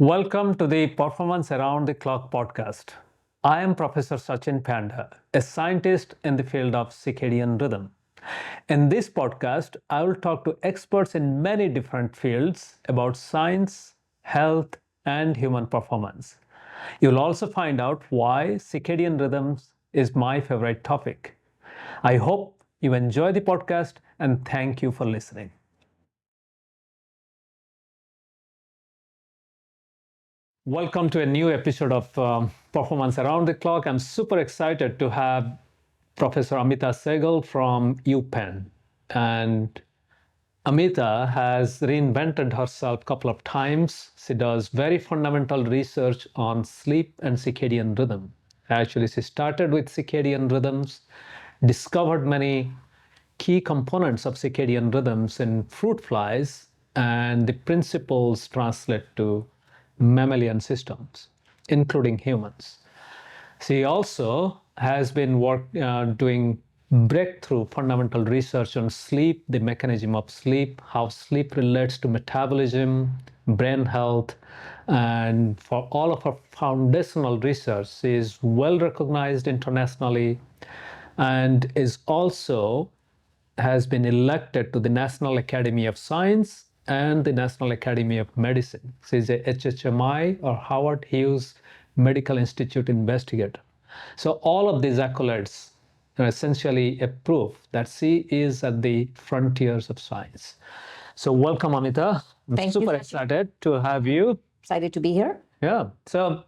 Welcome to the Performance Around the Clock podcast. I am Professor Satchin Panda, a scientist in the field of circadian rhythm. In this podcast, I will talk to experts in many different fields about science, health, and human performance. You'll also find out why circadian rhythms is my favorite topic. I hope you enjoy the podcast and thank you for listening. Welcome to a new episode of Performance Around the Clock. I'm super excited to have Professor Amita Sehgal from UPenn. And Amita has reinvented herself a couple of times. She does very fundamental research on sleep and circadian rhythm. Actually, she started with circadian rhythms, discovered many key components of circadian rhythms in fruit flies, and the principles translate to mammalian systems, including humans. She also has been doing breakthrough fundamental research on sleep, the mechanism of sleep, how sleep relates to metabolism, brain health, and for all of her foundational research, she is well recognized internationally and is also has been elected to the National Academy of Science and the National Academy of Medicine. She's a HHMI or Howard Hughes Medical Institute investigator. So all of these accolades are essentially a proof that she is at the frontiers of science. So welcome, Amita. I'm super excited to have you. Excited to be here. Yeah. So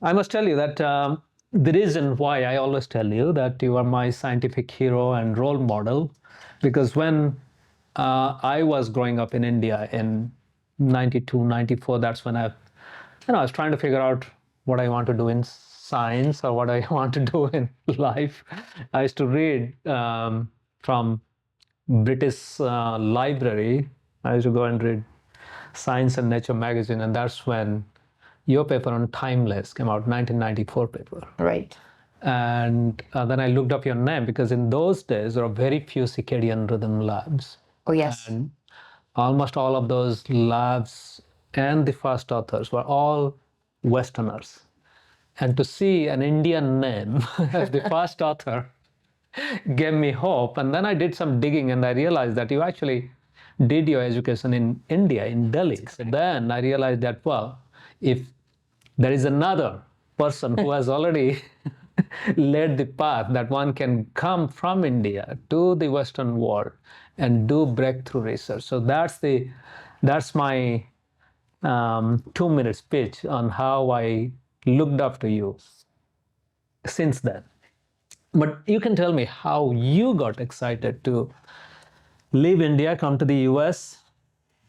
I must tell you that the reason why I always tell you that you are my scientific hero and role model, because when I was growing up in India in 92, 94, that's when I was trying to figure out what I want to do in science or what I want to do in life. I used to read from British library. I used to go and read Science and Nature magazine, and that's when your paper on timeless came out, 1994 paper. Right. And then I looked up your name because in those days there were very few circadian rhythm labs. Oh, yes. And almost all of those labs and the first authors were all Westerners. And to see an Indian name as the first author gave me hope. And then I did some digging and I realized that you actually did your education in India, in Delhi. So then I realized that, well, if there is another person who has already led the path that one can come from India to the Western world and do breakthrough research. So that's my 2-minute speech on how I looked up to you since then. But you can tell me how you got excited to leave India, come to the US.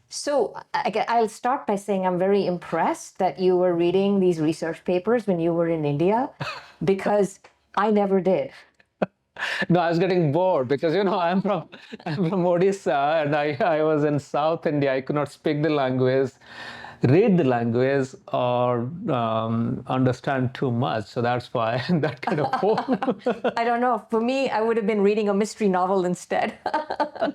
So I'll start by saying I'm very impressed that you were reading these research papers when you were in India, because I never did. No, I was getting bored because, I'm from Odisha and I was in South India. I could not speak the language, read the language, or understand too much. So that's why that kind of bored. I don't know. For me, I would have been reading a mystery novel instead,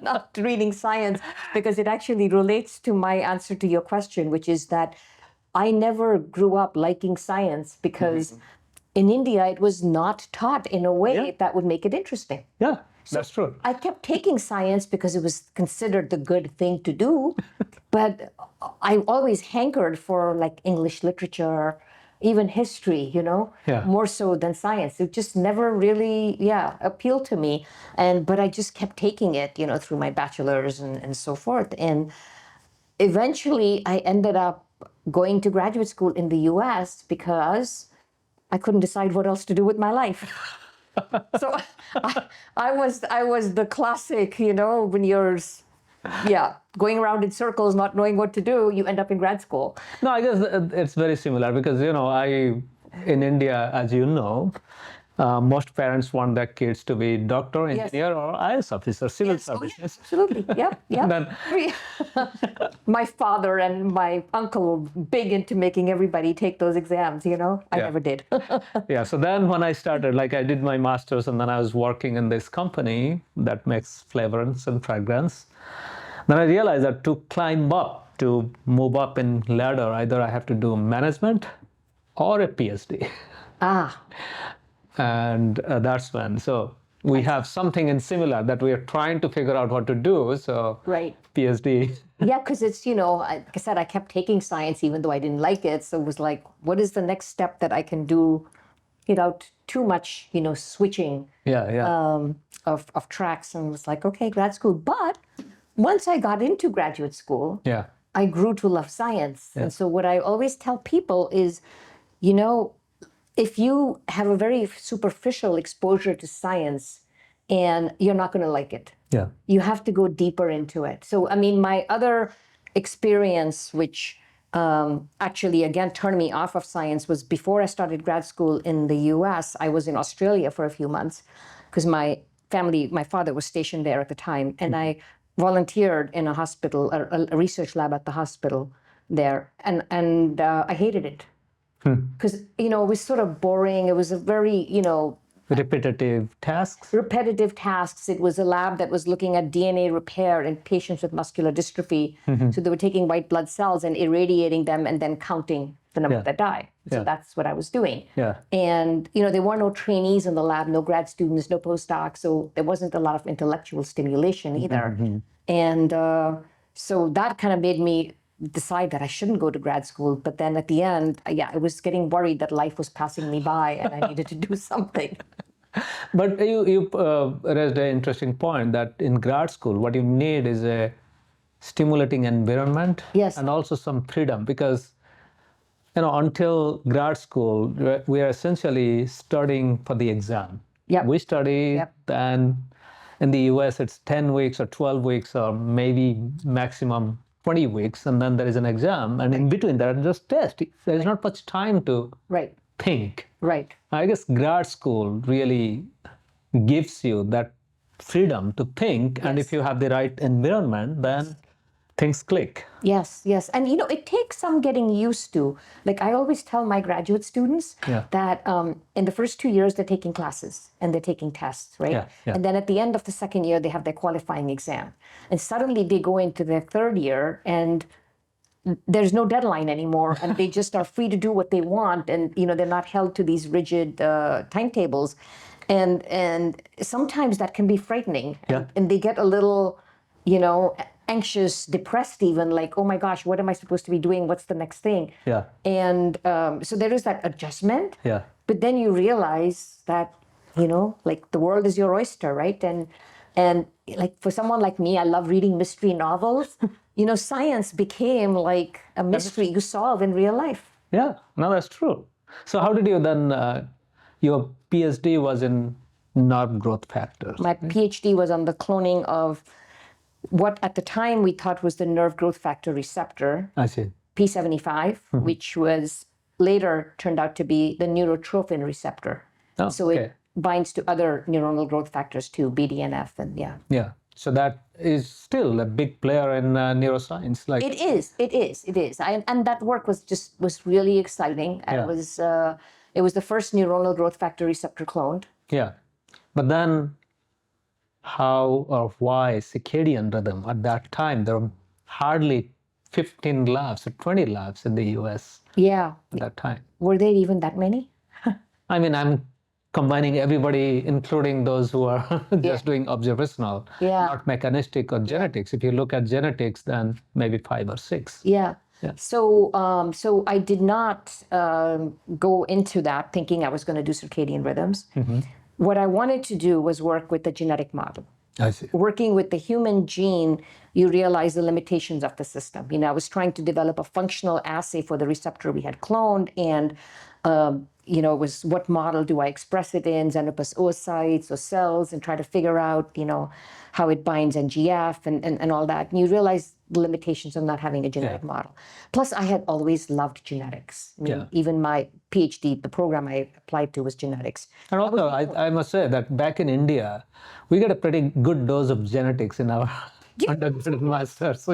not reading science, because it actually relates to my answer to your question, which is that I never grew up liking science because in India, it was not taught in a way that would make it interesting. Yeah, that's true. I kept taking science because it was considered the good thing to do, but I always hankered for like English literature, even history, more so than science. It just never really, appealed to me. But I just kept taking it, through my bachelor's and so forth. And eventually I ended up going to graduate school in the US because I couldn't decide what else to do with my life. So I was the classic, when you're, going around in circles, not knowing what to do, you end up in grad school. No, I guess it's very similar because, in India, as you know, most parents want their kids to be doctor, engineer, or IAS officer, civil service. Yes, absolutely. Yeah. My father and my uncle were big into making everybody take those exams, I never did. Yeah, so then when I started, I did my master's and then I was working in this company that makes flavorants and fragrance. Then I realized that to climb up to move up in ladder, either I have to do management or a PhD. Ah. And that's when. So we have something in similar that we are trying to figure out what to do. So right. PhD. Yeah, because it's, like I said, I kept taking science even though I didn't like it. So it was like, what is the next step that I can do without too much, switching of tracks? And it was like, okay, grad school. But once I got into graduate school, I grew to love science. And so what I always tell people is, if you have a very superficial exposure to science, and you're not going to like it. Yeah. You have to go deeper into it. So, I mean, my other experience, which actually, again, turned me off of science, was before I started grad school in the US. I was in Australia for a few months because my father was stationed there at the time. And I volunteered in a hospital, a research lab at the hospital there. And I hated it. Because, it was sort of boring. It was a very, repetitive tasks. It was a lab that was looking at DNA repair in patients with muscular dystrophy. So they were taking white blood cells and irradiating them and then counting the number that die. So that's what I was doing. And, there were no trainees in the lab, no grad students, no postdocs. So there wasn't a lot of intellectual stimulation either. And so that kind of made me decide that I shouldn't go to grad school. But then at the end, I was getting worried that life was passing me by and I needed to do something. But you raised an interesting point that in grad school, what you need is a stimulating environment and also some freedom, because until grad school, we are essentially studying for the exam. We study, and in the US, it's 10 weeks or 12 weeks or maybe maximum 20 weeks, and then there is an exam, and in between there are just tests. There's not much time to think. Right. I guess grad school really gives you that freedom to think, and if you have the right environment, then things click. Yes. And it takes some getting used to. Like I always tell my graduate students that in the first 2 years they're taking classes and they're taking tests, right? And then at the end of the second year they have their qualifying exam. And suddenly they go into their third year and there's no deadline anymore, and they just are free to do what they want, and they're not held to these rigid timetables, and sometimes that can be frightening, and they get a little, anxious, depressed, even like, oh my gosh, what am I supposed to be doing? What's the next thing? And so there is that adjustment. But then you realize that like the world is your oyster, right? And like for someone like me, I love reading mystery novels. Science became like a mystery you solve in real life. Yeah, no, that's true. So how did you then, your PhD was in nerve growth factors? My PhD was on the cloning of what at the time we thought was the nerve growth factor receptor. I see. P75, which was later turned out to be the neurotrophin receptor. So it binds to other neuronal growth factors too, BDNF, and Yeah. So that is still a big player in neuroscience. Like it is. And that work was really exciting. It was the first neuronal growth factor receptor cloned. Yeah. But then how or why circadian rhythm? At that time, there were hardly 15 labs or 20 labs in the US. Yeah. At that time. Were there even that many? I mean, I'm combining everybody, including those who are just doing observational, not mechanistic or genetics. If you look at genetics, then maybe 5 or 6. Yeah. So I did not go into that thinking I was going to do circadian rhythms. What I wanted to do was work with the genetic model. I see. Working with the human gene, you realize the limitations of the system. I was trying to develop a functional assay for the receptor we had cloned, and it was what model do I express it in, xenopus oocytes or cells, and try to figure out, how it binds NGF and all that. And you realize the limitations of not having a genetic model. Plus, I had always loved genetics. I mean, even my PhD, the program I applied to was genetics. And also, I must say that back in India, we get a pretty good dose of genetics in our undergrad and master. So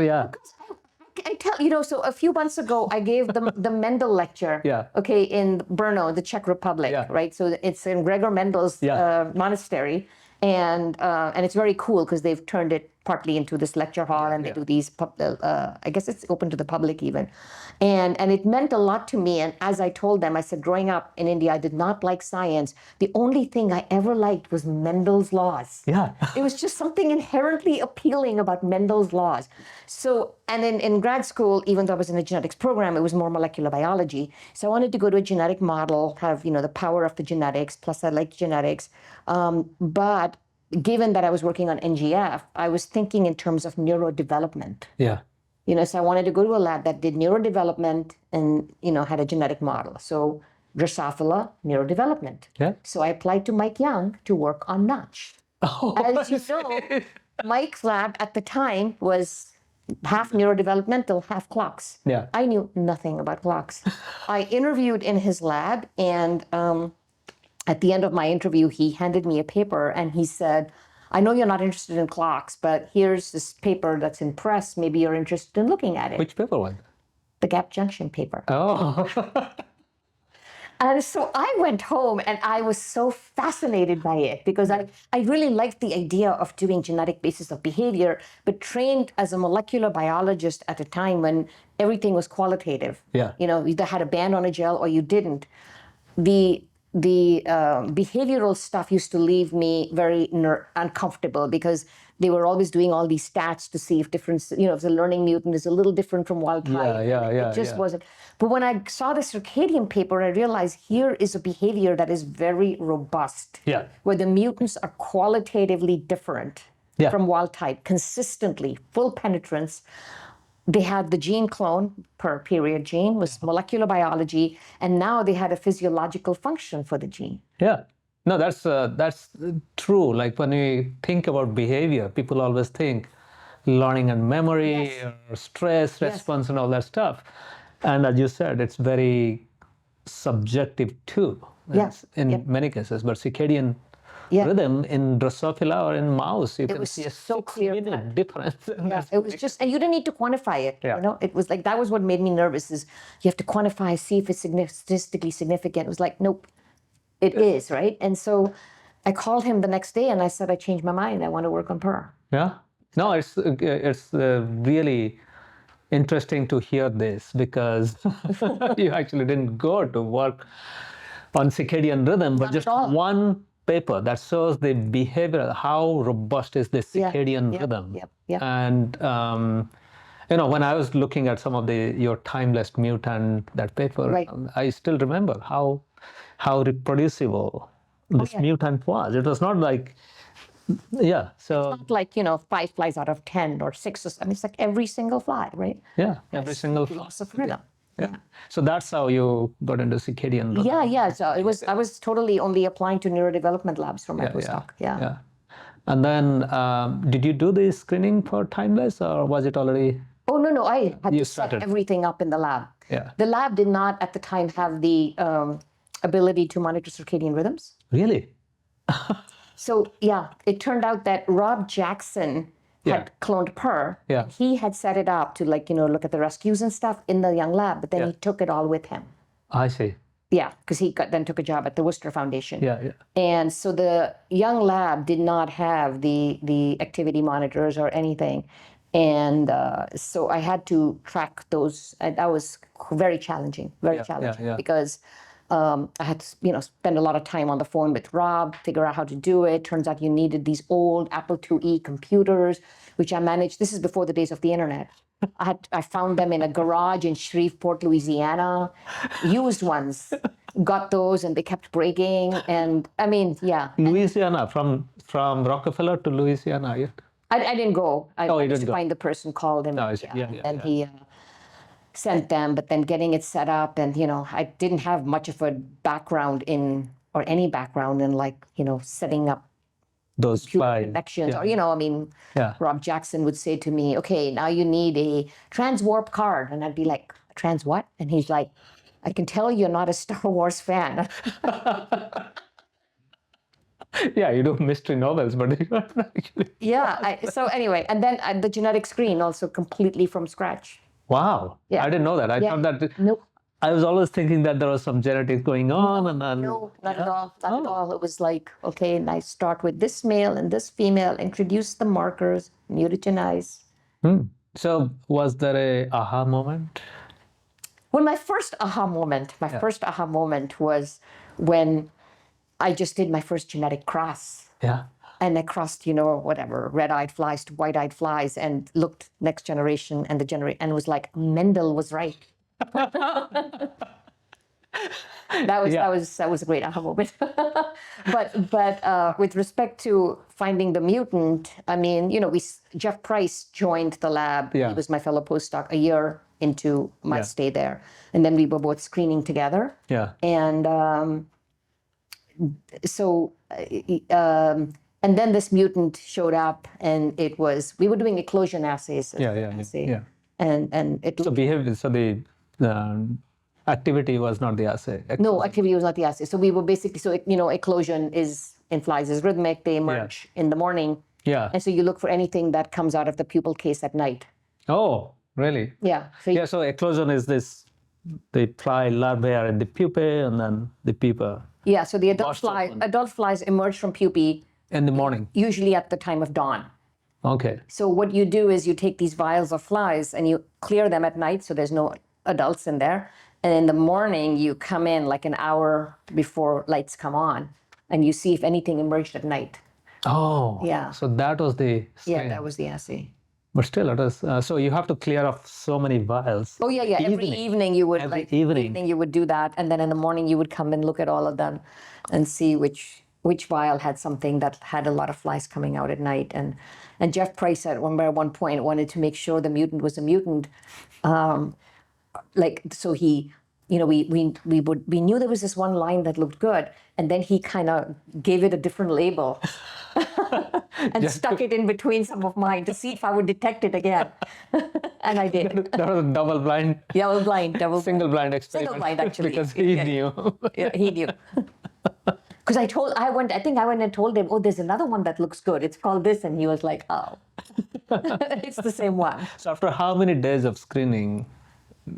I tell so a few months ago I gave the Mendel lecture. In Brno, the Czech Republic, right? So it's in Gregor Mendel's monastery, and it's very cool because they've turned it partly into this lecture hall, and they do these, I guess it's open to the public even. And it meant a lot to me. And as I told them, I said, growing up in India, I did not like science. The only thing I ever liked was Mendel's laws. Yeah. It was just something inherently appealing about Mendel's laws. So, and in grad school, even though I was in a genetics program, it was more molecular biology. So I wanted to go to a genetic model, have, the power of the genetics, plus I liked genetics. But given that I was working on NGF, I was thinking in terms of neurodevelopment. Yeah. So I wanted to go to a lab that did neurodevelopment and, had a genetic model. So Drosophila neurodevelopment. Yeah. So I applied to Mike Young to work on Notch. Oh, as you know, Mike's lab at the time was half neurodevelopmental, half clocks. Yeah. I knew nothing about clocks. I interviewed in his lab, and at the end of my interview, he handed me a paper and he said, I know you're not interested in clocks, but here's this paper that's in press. Maybe you're interested in looking at it. Which paper was it? The gap junction paper. Oh. And so I went home and I was so fascinated by it because I really liked the idea of doing genetic basis of behavior, but trained as a molecular biologist at a time when everything was qualitative. Yeah. You either had a band on a gel or you didn't. The behavioral stuff used to leave me very uncomfortable because they were always doing all these stats to see if different, if the learning mutant is a little different from wild type. Yeah. It just wasn't. But when I saw the circadian paper, I realized here is a behavior that is very robust. Yeah. Where the mutants are qualitatively different from wild type, consistently, full penetrance. They had the gene clone per period gene, was molecular biology, and now they had a physiological function for the gene. Yeah. No, that's true. Like when we think about behavior, people always think learning and memory or stress response and all that stuff. And as you said, it's very subjective too. In many cases, but circadian rhythm in Drosophila or in mouse, you can see a so clear difference. It was just, and you didn't need to quantify it. It was like, that was what made me nervous, is you have to quantify, see if it's statistically significant. It was like, nope, it is, right? And so I called him the next day and I said, I changed my mind. I want to work on PER. Yeah. No, it's really interesting to hear this because you actually didn't go to work on circadian rhythm, but just one paper that shows the behavior, how robust is the circadian rhythm. And when I was looking at some of your timeless mutant, that paper, I still remember how reproducible this mutant was. It was not like, so it's not like 5 flies out of 10 or 6. It's like every single fly, right? Yeah, every single fly. Loss of rhythm. Yeah. So that's how you got into circadian rhythm. Yeah. So I was totally only applying to neurodevelopment labs for my postdoc. Yeah. And then, did you do the screening for timeless, or was it already? Oh no! I had to set everything up in the lab. Yeah. The lab did not at the time have the ability to monitor circadian rhythms. Really? So it turned out that Rob Jackson had cloned PER. Yeah. He had set it up to look at the rescues and stuff in the Young lab, but then he took it all with him. I see. Yeah, because he then took a job at the Worcester Foundation. Yeah. And so the Young lab did not have the activity monitors or anything. And so I had to track those. And that was very challenging, because I had to, spend a lot of time on the phone with Rob, figure out how to do it. Turns out you needed these old Apple IIe computers, which I managed. This is before the days of the internet. I found them in a garage in Shreveport, Louisiana, used ones. Got those, and they kept breaking. And Louisiana, from Rockefeller to Louisiana. I didn't go. I didn't to go. find the person, called him, and he sent them. But then getting it set up, and I didn't have much of a background in, or any background in setting up those connections, or Rob Jackson would say to me, "Okay, now you need a transwarp card," and I'd be like, "Trans what?" And he's like, "I can tell you're not a Star Wars fan." Yeah, you do mystery novels, but you don't actually. So anyway, and then the genetic screen also completely from scratch. Wow. I didn't know that. I thought that. Nope. I was always thinking that there was some genetics going on, and then No, not at all. Not at all. It was like, okay, and I start with this male and this female, introduce the markers, mutagenize. So was there a aha moment? Well, my first aha moment was when I just did my first genetic cross. Yeah. And I crossed, whatever, red-eyed flies to white-eyed flies, and looked next generation and and was like, Mendel was right. That was a great aha moment. but with respect to finding the mutant, I mean, Jeff Price joined the lab. Yeah. He was my fellow postdoc a year into my stay there, and then we were both screening together. Yeah. And and then this mutant showed up, and we were doing eclosion assays. Yeah. And it So the activity was not the assay. no, activity was not the assay. So we were basically, eclosion in flies is rhythmic. They emerge in the morning. Yeah. And so you look for anything that comes out of the pupal case at night. Oh, really? Yeah. So eclosion is this, the fly larvae are in the pupae and then the pupa. Yeah, so the adult flies emerge from pupae. In the morning? Usually at the time of dawn. Okay. So what you do is you take these vials of flies and you clear them at night so there's no adults in there. And in the morning, you come in like an hour before lights come on, and you see if anything emerged at night. Oh. Yeah. So that was the strain. Yeah, that was the assay. But still, it is. So you have to clear off so many vials. Oh, yeah. Every evening you would evening you would do that, and then in the morning you would come and look at all of them, and see which vial had something that had a lot of flies coming out at night. And Jeff Price at one point wanted to make sure the mutant was a mutant. So he, we knew there was this one line that looked good, and then he kind of gave it a different label and stuck it in between some of mine to see if I would detect it again. And I did. That was a double blind. Yeah, double single blind experiment. Single blind, actually. Because he knew. Yeah, he knew. Because I went and told him, oh, there's another one that looks good. It's called this. And he was like, oh, it's the same one. So after how many days of screening,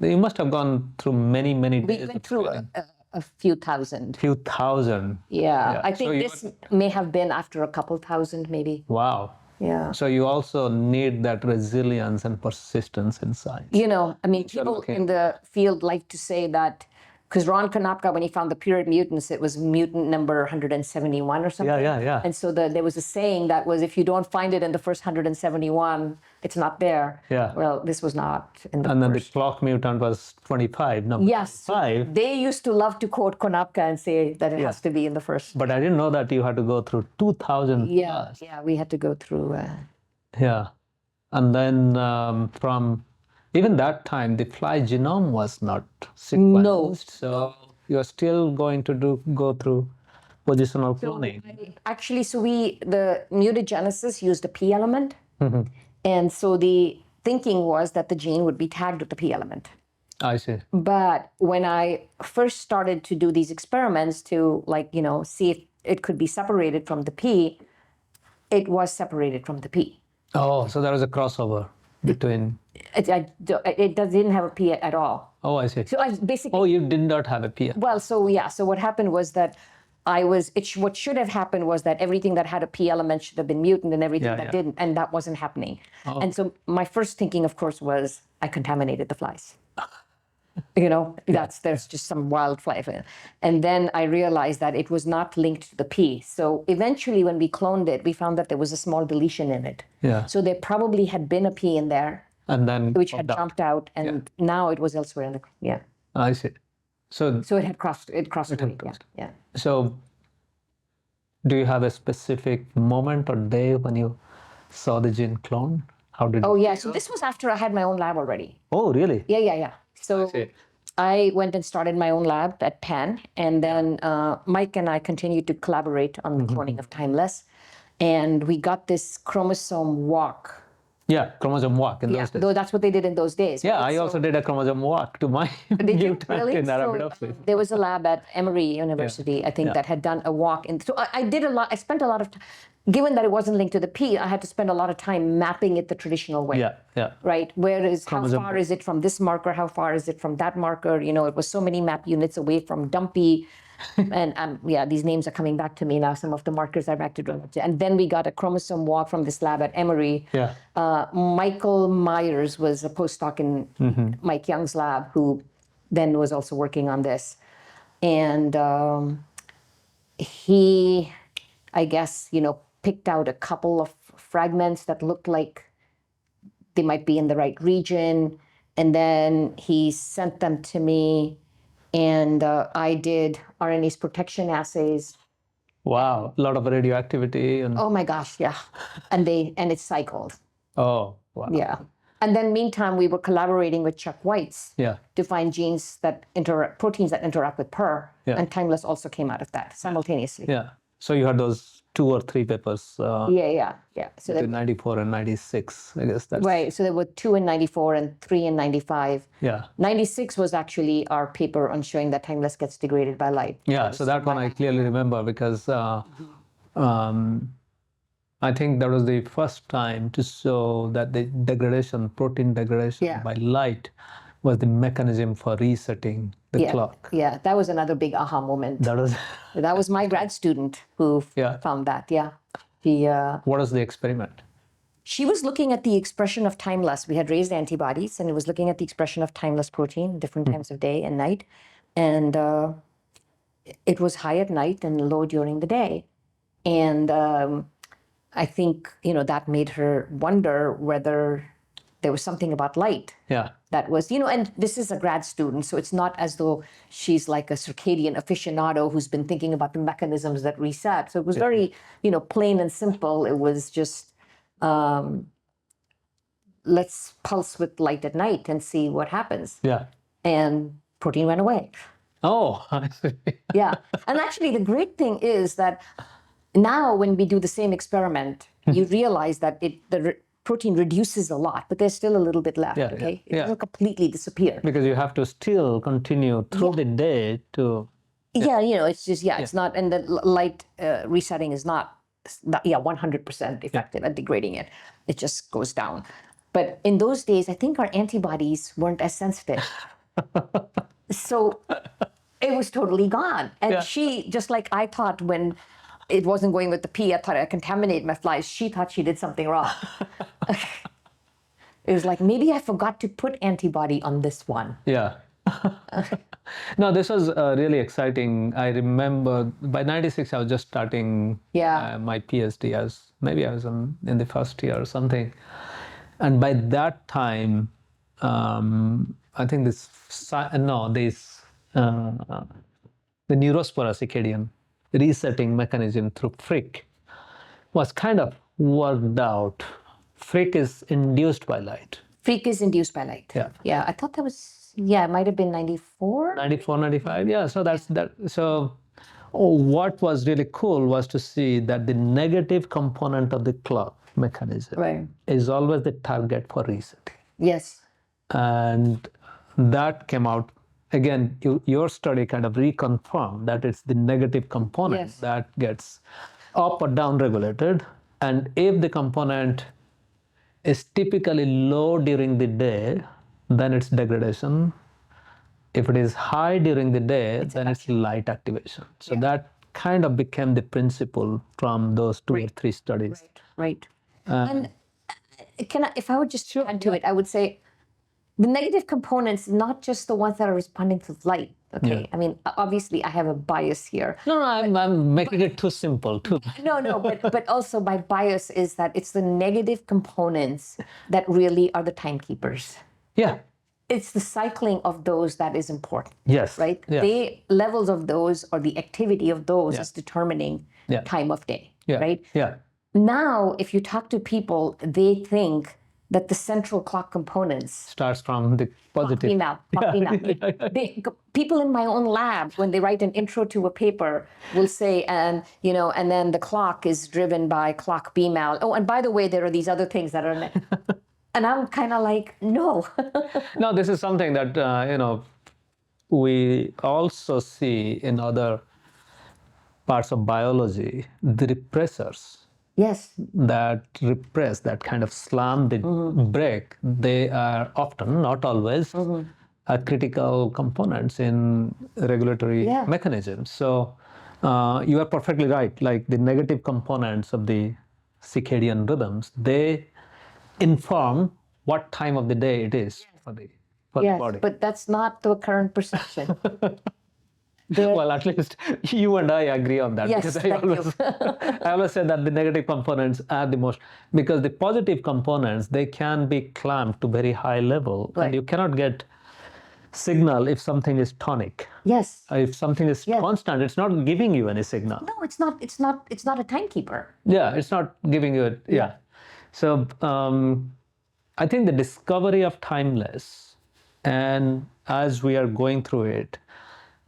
you must have gone through many days. We went through a few thousand. Few thousand. Yeah. I think this may have been after a couple thousand, maybe. Wow. Yeah. So you also need that resilience and persistence in science. People in the field like to say that, because Ron Konopka, when he found the period mutants, it was mutant number 171 or something. Yeah. And so there was a saying that was, if you don't find it in the first 171, it's not there. Yeah. Well, this was not in the And then first. the clock mutant was 25, number Yes. 25. They used to love to quote Konopka and say that it has to be in the first. But I didn't know that you had to go through 2,000 plus. Yeah, we had to go through. Yeah. And then from even that time, the fly genome was not sequenced. No. So you're still going to go through positional cloning. The mutagenesis used a P element. Mm-hmm. And so the thinking was that the gene would be tagged with the P element. I see. But when I first started to do these experiments to see if it could be separated from the P, it was separated from the P. Oh, so there was a crossover between. It didn't have a P at all. Oh, I see. So I basically. Oh, you did not have a P. Well, so what happened was that what should have happened was that everything that had a P element should have been mutant, and everything that didn't, and that wasn't happening. Oh. And so my first thinking, of course, was I contaminated the flies. There's just some wild fly. And then I realized that it was not linked to the P. So eventually when we cloned it, we found that there was a small deletion in it. Yeah. So there probably had been a P in there, and then which had jumped out, and now it was elsewhere in the, I see. So it had crossed away. Yeah. So do you have a specific moment or day when you saw the gene clone? How did So this was after I had my own lab already. Oh, really? Yeah. So I went and started my own lab at Penn, and then Mike and I continued to collaborate on the cloning of Timeless, and we got this chromosome walk Yeah, chromosome walk in those days. Though that's what they did in those days. Yeah, right? I also did a chromosome walk to my did you really? in Arabidopsis. There was a lab at Emory University, I think, that had done a walk. So I did a lot. I spent a lot of time, given that it wasn't linked to the P, I had to spend a lot of time mapping it the traditional way. Yeah. Right? How far is it from this marker? How far is it from that marker? You know, it was so many map units away from dumpy. And these names are coming back to me now. Some of the markers are back to draw. And then we got a chromosome walk from this lab at Emory. Yeah. Michael Myers was a postdoc in Mike Young's lab, who then was also working on this. And he, I guess, picked out a couple of fragments that looked like they might be in the right region. And then he sent them to me. And I did RNase protection assays. Wow, a lot of radioactivity. Oh my gosh, yeah. And it cycled. Oh, wow. Yeah. And then meantime, we were collaborating with Chuck Weitz to find proteins that interact with PER. Yeah. And Timeless also came out of that simultaneously. Yeah. So you had those 2 or 3 papers. Yeah. So 94 and 96, I guess that's... Right. So there were 2 in 94 and 3 in 95. Yeah. 96 was actually our paper on showing that Timeless gets degraded by light. Yeah. So that one I clearly remember because I think that was the first time to show that the protein degradation by light was the mechanism for resetting the clock. Yeah, that was another big aha moment. That was my grad student who found that. Yeah. What was the experiment? She was looking at the expression of Timeless. We had raised antibodies, and it was looking at the expression of Timeless protein, different times of day and night. And it was high at night and low during the day. And I think, that made her wonder whether there was something about light. Yeah. That was, and this is a grad student, so it's not as though she's like a circadian aficionado who's been thinking about the mechanisms that reset. So it was very, plain and simple. It was just, let's pulse with light at night and see what happens. Yeah. And protein went away. Oh, I see. Yeah. And actually, the great thing is that now when we do the same experiment, you realize that the protein reduces a lot, but there's still a little bit left, okay? It doesn't completely disappear. Because you have to still continue through the day to... Yeah, it's just, it's not, and the light resetting is not 100% effective at degrading it. It just goes down. But in those days, I think our antibodies weren't as sensitive. So it was totally gone. And she, just like I thought when it wasn't going with the P, I thought I contaminated my flies. She thought she did something wrong. It was like, maybe I forgot to put antibody on this one. Yeah. No, this was really exciting. I remember by 96, I was just starting my PhD. Maybe I was in the first year or something. And by that time, I think the neurospora circadian resetting mechanism through Frick was kind of worked out. Frick is induced by light. Frick is induced by light. Yeah. I thought that was, it might have been 94? 94, 95, yeah. So that's that. So what was really cool was to see that the negative component of the clock mechanism is always the target for resetting. Yes. And that came out. Again, your study kind of reconfirmed that it's the negative component that gets up or down regulated. And if the component is typically low during the day, then it's degradation. If it is high during the day, then it's light activation. So that kind of became the principle from those 2 or 3 studies. Right. And if I would just add to it, I would say, the negative components, not just the ones that are responding to light. Okay. I mean, obviously, I have a bias here. No, I'm making it too simple, too. No, but also my bias is that it's the negative components that really are the timekeepers. Yeah. It's the cycling of those that is important. Yes. Right? Yes. The levels of those or the activity of those is determining time of day. Right? Yeah. Now, if you talk to people, they think that the central clock components starts from the positive. Clock B now. People in my own lab, when they write an intro to a paper, will say, and then the clock is driven by clock B mal. Oh, and by the way, there are these other things that are, and I'm kind of like, no. No, this is something that we also see in other parts of biology, the repressors. Yes. That repress, that kind of slam the brake, they are often, not always, critical components in regulatory mechanisms. So you are perfectly right. Like the negative components of the circadian rhythms, they inform what time of the day it is for the body. But that's not the current perception. Well, at least you and I agree on that. Yes, because I always say that the negative components are the most, because the positive components, they can be clamped to very high level, and you cannot get signal if something is tonic. Yes. If something is constant, it's not giving you any signal. No, it's not. It's not a timekeeper. Yeah, it's not giving you it. Yeah. So I think the discovery of timeless, and as we are going through it,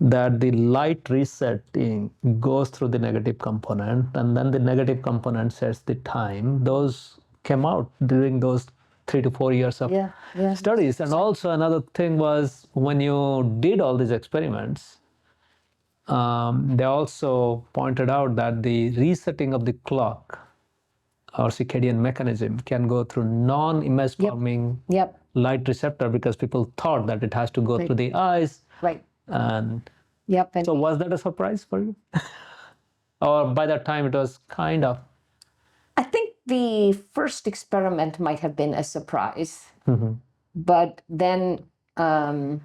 that the light resetting goes through the negative component, and then the negative component sets the time. Those came out during those 3 to 4 years of studies. And also another thing was, when you did all these experiments, they also pointed out that the resetting of the clock or circadian mechanism can go through non-image forming light receptor, because people thought that it has to go through the eyes. Right. And so was that a surprise for you? Or by that time it was kind of? I think the first experiment might have been a surprise. But then the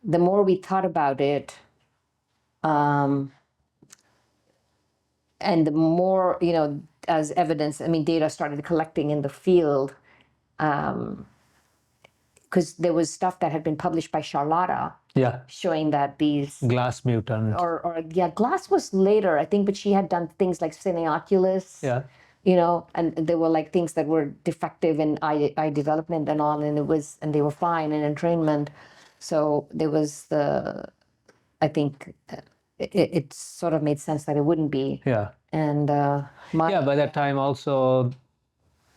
more we thought about it, and the more, as evidence, data started collecting in the field, because there was stuff that had been published by Charlotta showing that these glass mutant, glass was later, I think, but she had done things like cineoculus, and there were like things that were defective in eye development and all, and they were fine in entrainment. So there was I think it sort of made sense that it wouldn't be. And by that time also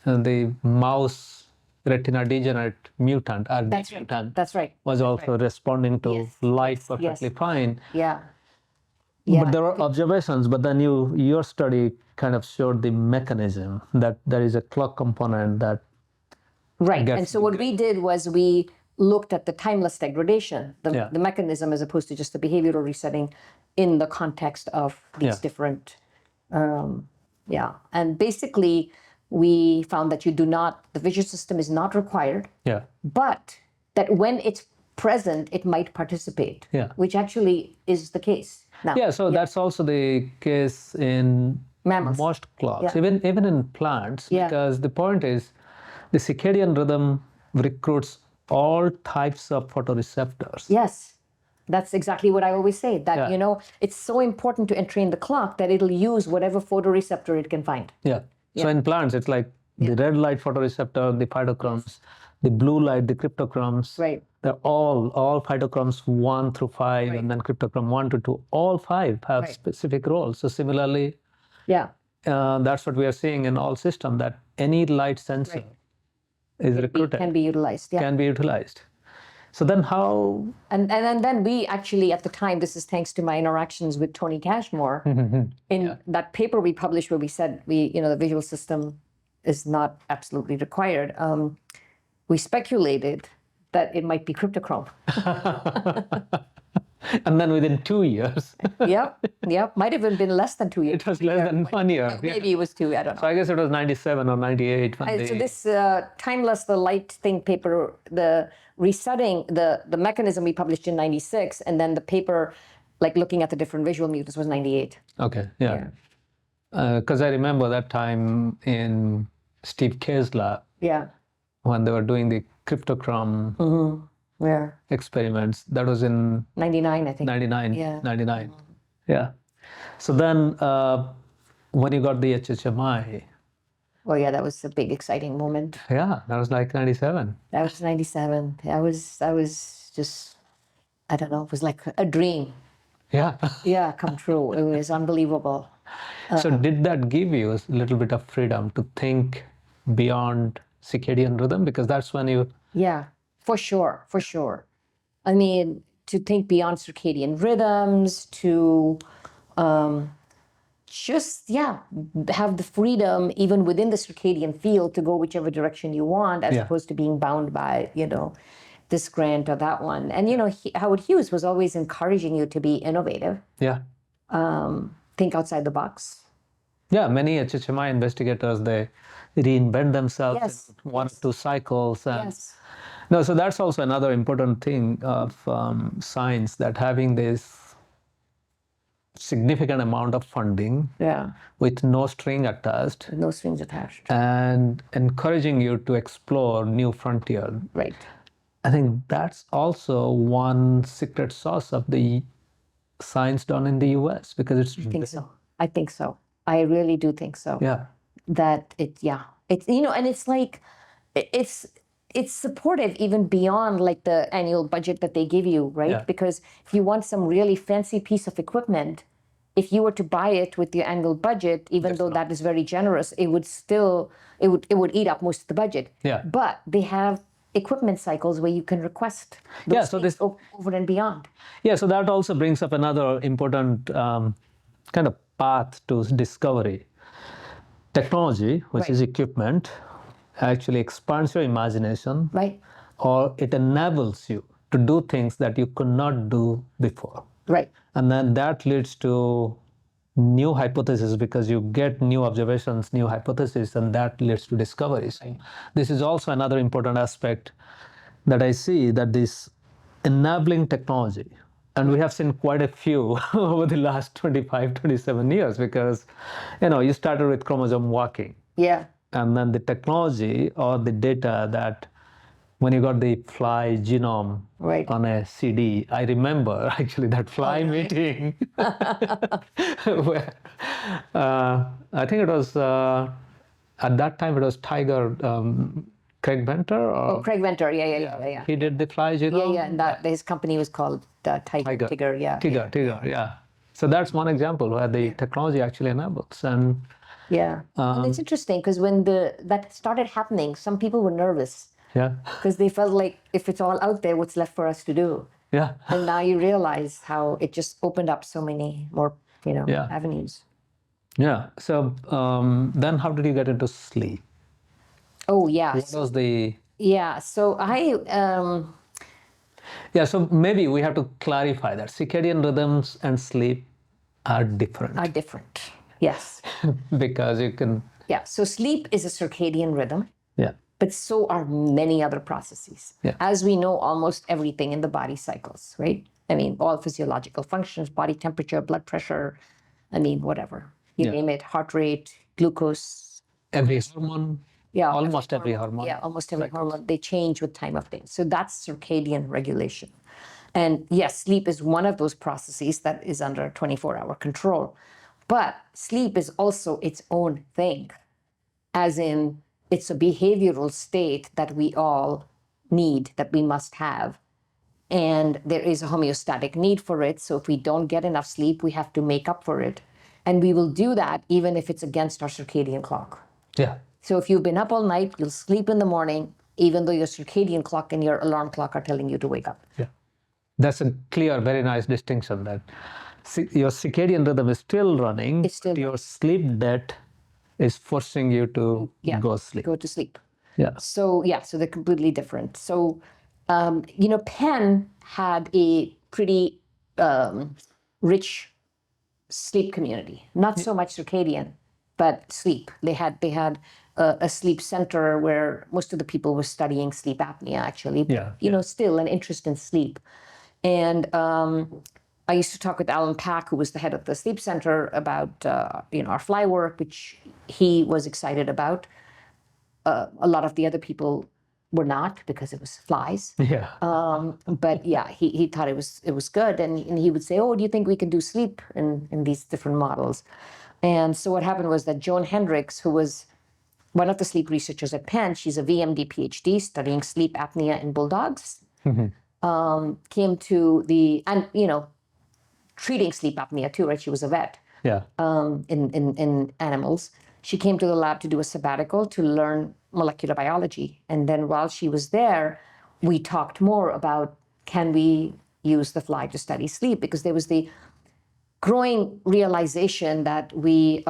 the mouse retina degenerate mutant, mutant, was also responding to light perfectly fine. But there were observations, but then your study kind of showed the mechanism, that there is a clock component that and so what we did was we looked at the timeless degradation, the mechanism, as opposed to just the behavioral resetting in the context of these different and basically we found that the visual system is not required, but that when it's present, it might participate, which actually is the case now. So that's also the case in mammals, most clocks, even in plants, because the point is the circadian rhythm recruits all types of photoreceptors. Yes, that's exactly what I always say, that, it's so important to entrain the clock that it'll use whatever photoreceptor it can find. So in plants, it's like the red light photoreceptor, the phytochromes, the blue light, the cryptochromes. They're all phytochromes 1 through 5, and then cryptochrome 1 to 2. All 5 have specific roles. So similarly, that's what we are seeing in all systems, that any light sensor is recruited. Can be utilized. Can be utilized. So then how? And then we actually, at the time, this is thanks to my interactions with Tony Cashmore, in that paper we published where we said the visual system is not absolutely required. We speculated that it might be cryptochrome. And then within 2 years. Might have even been less than 2 years. It was less than 1 year. Maybe it was 2, I don't know. So I guess it was 97 or 98. So this timeless, the light thing paper, the resetting, the mechanism we published in 96, and then the paper, like looking at the different visual mutants, was 98. Okay, because I remember that time in Steve Kay's lab, when they were doing the cryptochrome experiments. That was in 99, I think. 99. 99. So then when you got the HHMI, Well, yeah, that was a big, exciting moment. Yeah, that was like 97. That was 97. I was just, I don't know, it was like a dream. Yeah. Yeah, come true. It was unbelievable. So did that give you a little bit of freedom to think beyond circadian rhythm? Because that's when you... Yeah, for sure, for sure. I mean, to think beyond circadian rhythms, to just, yeah, have the freedom even within the circadian field to go whichever direction you want, as opposed to being bound by, this grant or that one. And, Howard Hughes was always encouraging you to be innovative. Yeah. Think outside the box. Yeah, many HHMI investigators, they reinvent themselves Yes. in one or two cycles. And Yes. no, so that's also another important thing of science, that having this significant amount of funding with no string attached. No strings attached. And encouraging you to explore new frontier. Right. I think that's also one secret sauce of the science done in the US, because it's... I think so. I think so. I really do think so. Yeah. That it's and it's like, it's supportive even beyond like the annual budget that they give you, right? Yeah. Because if you want some really fancy piece of equipment, if you were to buy it with your annual budget, even though that is very generous, it would eat up most of the budget. Yeah. But they have equipment cycles where you can request those things over and beyond. Yeah, so that also brings up another important kind of path to discovery. Technology, which is equipment, actually expands your imagination, right? Or it enables you to do things that you could not do before. Right. And then that leads to new hypotheses, because you get new observations, new hypotheses, and that leads to discoveries. Right. This is also another important aspect that I see, that this enabling technology, and we have seen quite a few over the last 25, 27 years, because, you started with chromosome walking. Yeah. And then the technology or the data that when you got the fly genome on a CD, I remember actually that fly meeting where I think it was, at that time it was Tiger, Craig Venter. Craig Venter, yeah. He did the fly genome. Yeah, and his company was called Tiger, yeah. Tiger, yeah. So that's one example where the technology actually enables. And and it's interesting because when that started happening, some people were nervous. Yeah. Because they felt like, if it's all out there, what's left for us to do? Yeah. And now you realize how it just opened up so many more, avenues. Yeah. So then how did you get into sleep? Oh, yeah. What was the... Yeah. So so maybe we have to clarify that circadian rhythms and sleep are different. Are different. Yes. Because you can... Yeah. So sleep is a circadian rhythm. Yeah. But so are many other processes. Yeah. As we know, almost everything in the body cycles, right? I mean, all physiological functions, body temperature, blood pressure, whatever. You name it, heart rate, glucose. Every hormone. Yeah. Almost every hormone. Yeah, almost every hormone. They change with time of day. So that's circadian regulation. And yes, sleep is one of those processes that is under 24-hour control. But sleep is also its own thing, as in, it's a behavioral state that we all need, that we must have. And there is a homeostatic need for it. So if we don't get enough sleep, we have to make up for it. And we will do that even if it's against our circadian clock. Yeah. So if you've been up all night, you'll sleep in the morning, even though your circadian clock and your alarm clock are telling you to wake up. Yeah. That's a clear, very nice distinction, that your circadian rhythm is still running. It's still your sleep debt is forcing you to go sleep. Go to sleep. Yeah. So they're completely different. So, Penn had a pretty rich sleep community. Not so much circadian, but sleep. They had a sleep center where most of the people were studying sleep apnea, actually. Still an interest in sleep. And I used to talk with Alan Pack, who was the head of the sleep center, about our fly work, which he was excited about. A lot of the other people were not, because it was flies. Yeah. But yeah, he thought it was good, and he would say, "Oh, do you think we can do sleep in these different models?" And so what happened was that Joan Hendricks, who was one of the sleep researchers at Penn, she's a VMD PhD studying sleep apnea in bulldogs, came to and treating sleep apnea too, right? She was a vet in animals. She came to the lab to do a sabbatical to learn molecular biology. And then while she was there, we talked more about, can we use the fly to study sleep? Because there was the growing realization that we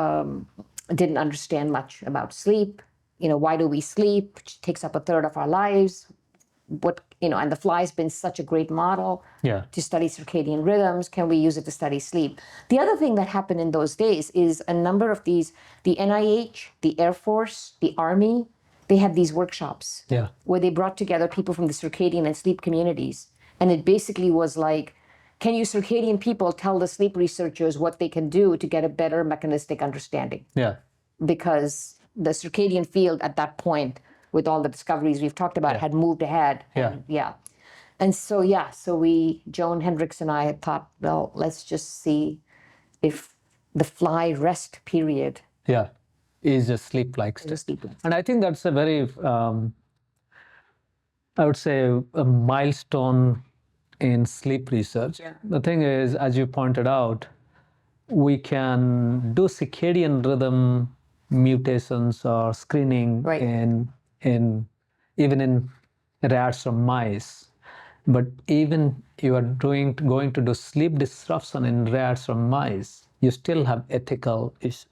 didn't understand much about sleep. Why do we sleep? Which takes up a third of our lives. And the fly's been such a great model to study circadian rhythms. Can we use it to study sleep? The other thing that happened in those days is a number of these, the NIH, the Air Force, the Army, they had these workshops where they brought together people from the circadian and sleep communities. And it basically was like, can you circadian people tell the sleep researchers what they can do to get a better mechanistic understanding? Because the circadian field at that point, with all the discoveries we've talked about, had moved ahead. And so Joan Hendricks and I had thought, well, let's just see if the fly rest period is a sleep-like state. And I think that's a very, I would say, a milestone in sleep research. The thing is, as you pointed out, we can do circadian rhythm mutations or screening in even in rats or mice, but even you are going to do sleep disruption in rats or mice, you still have ethical issues.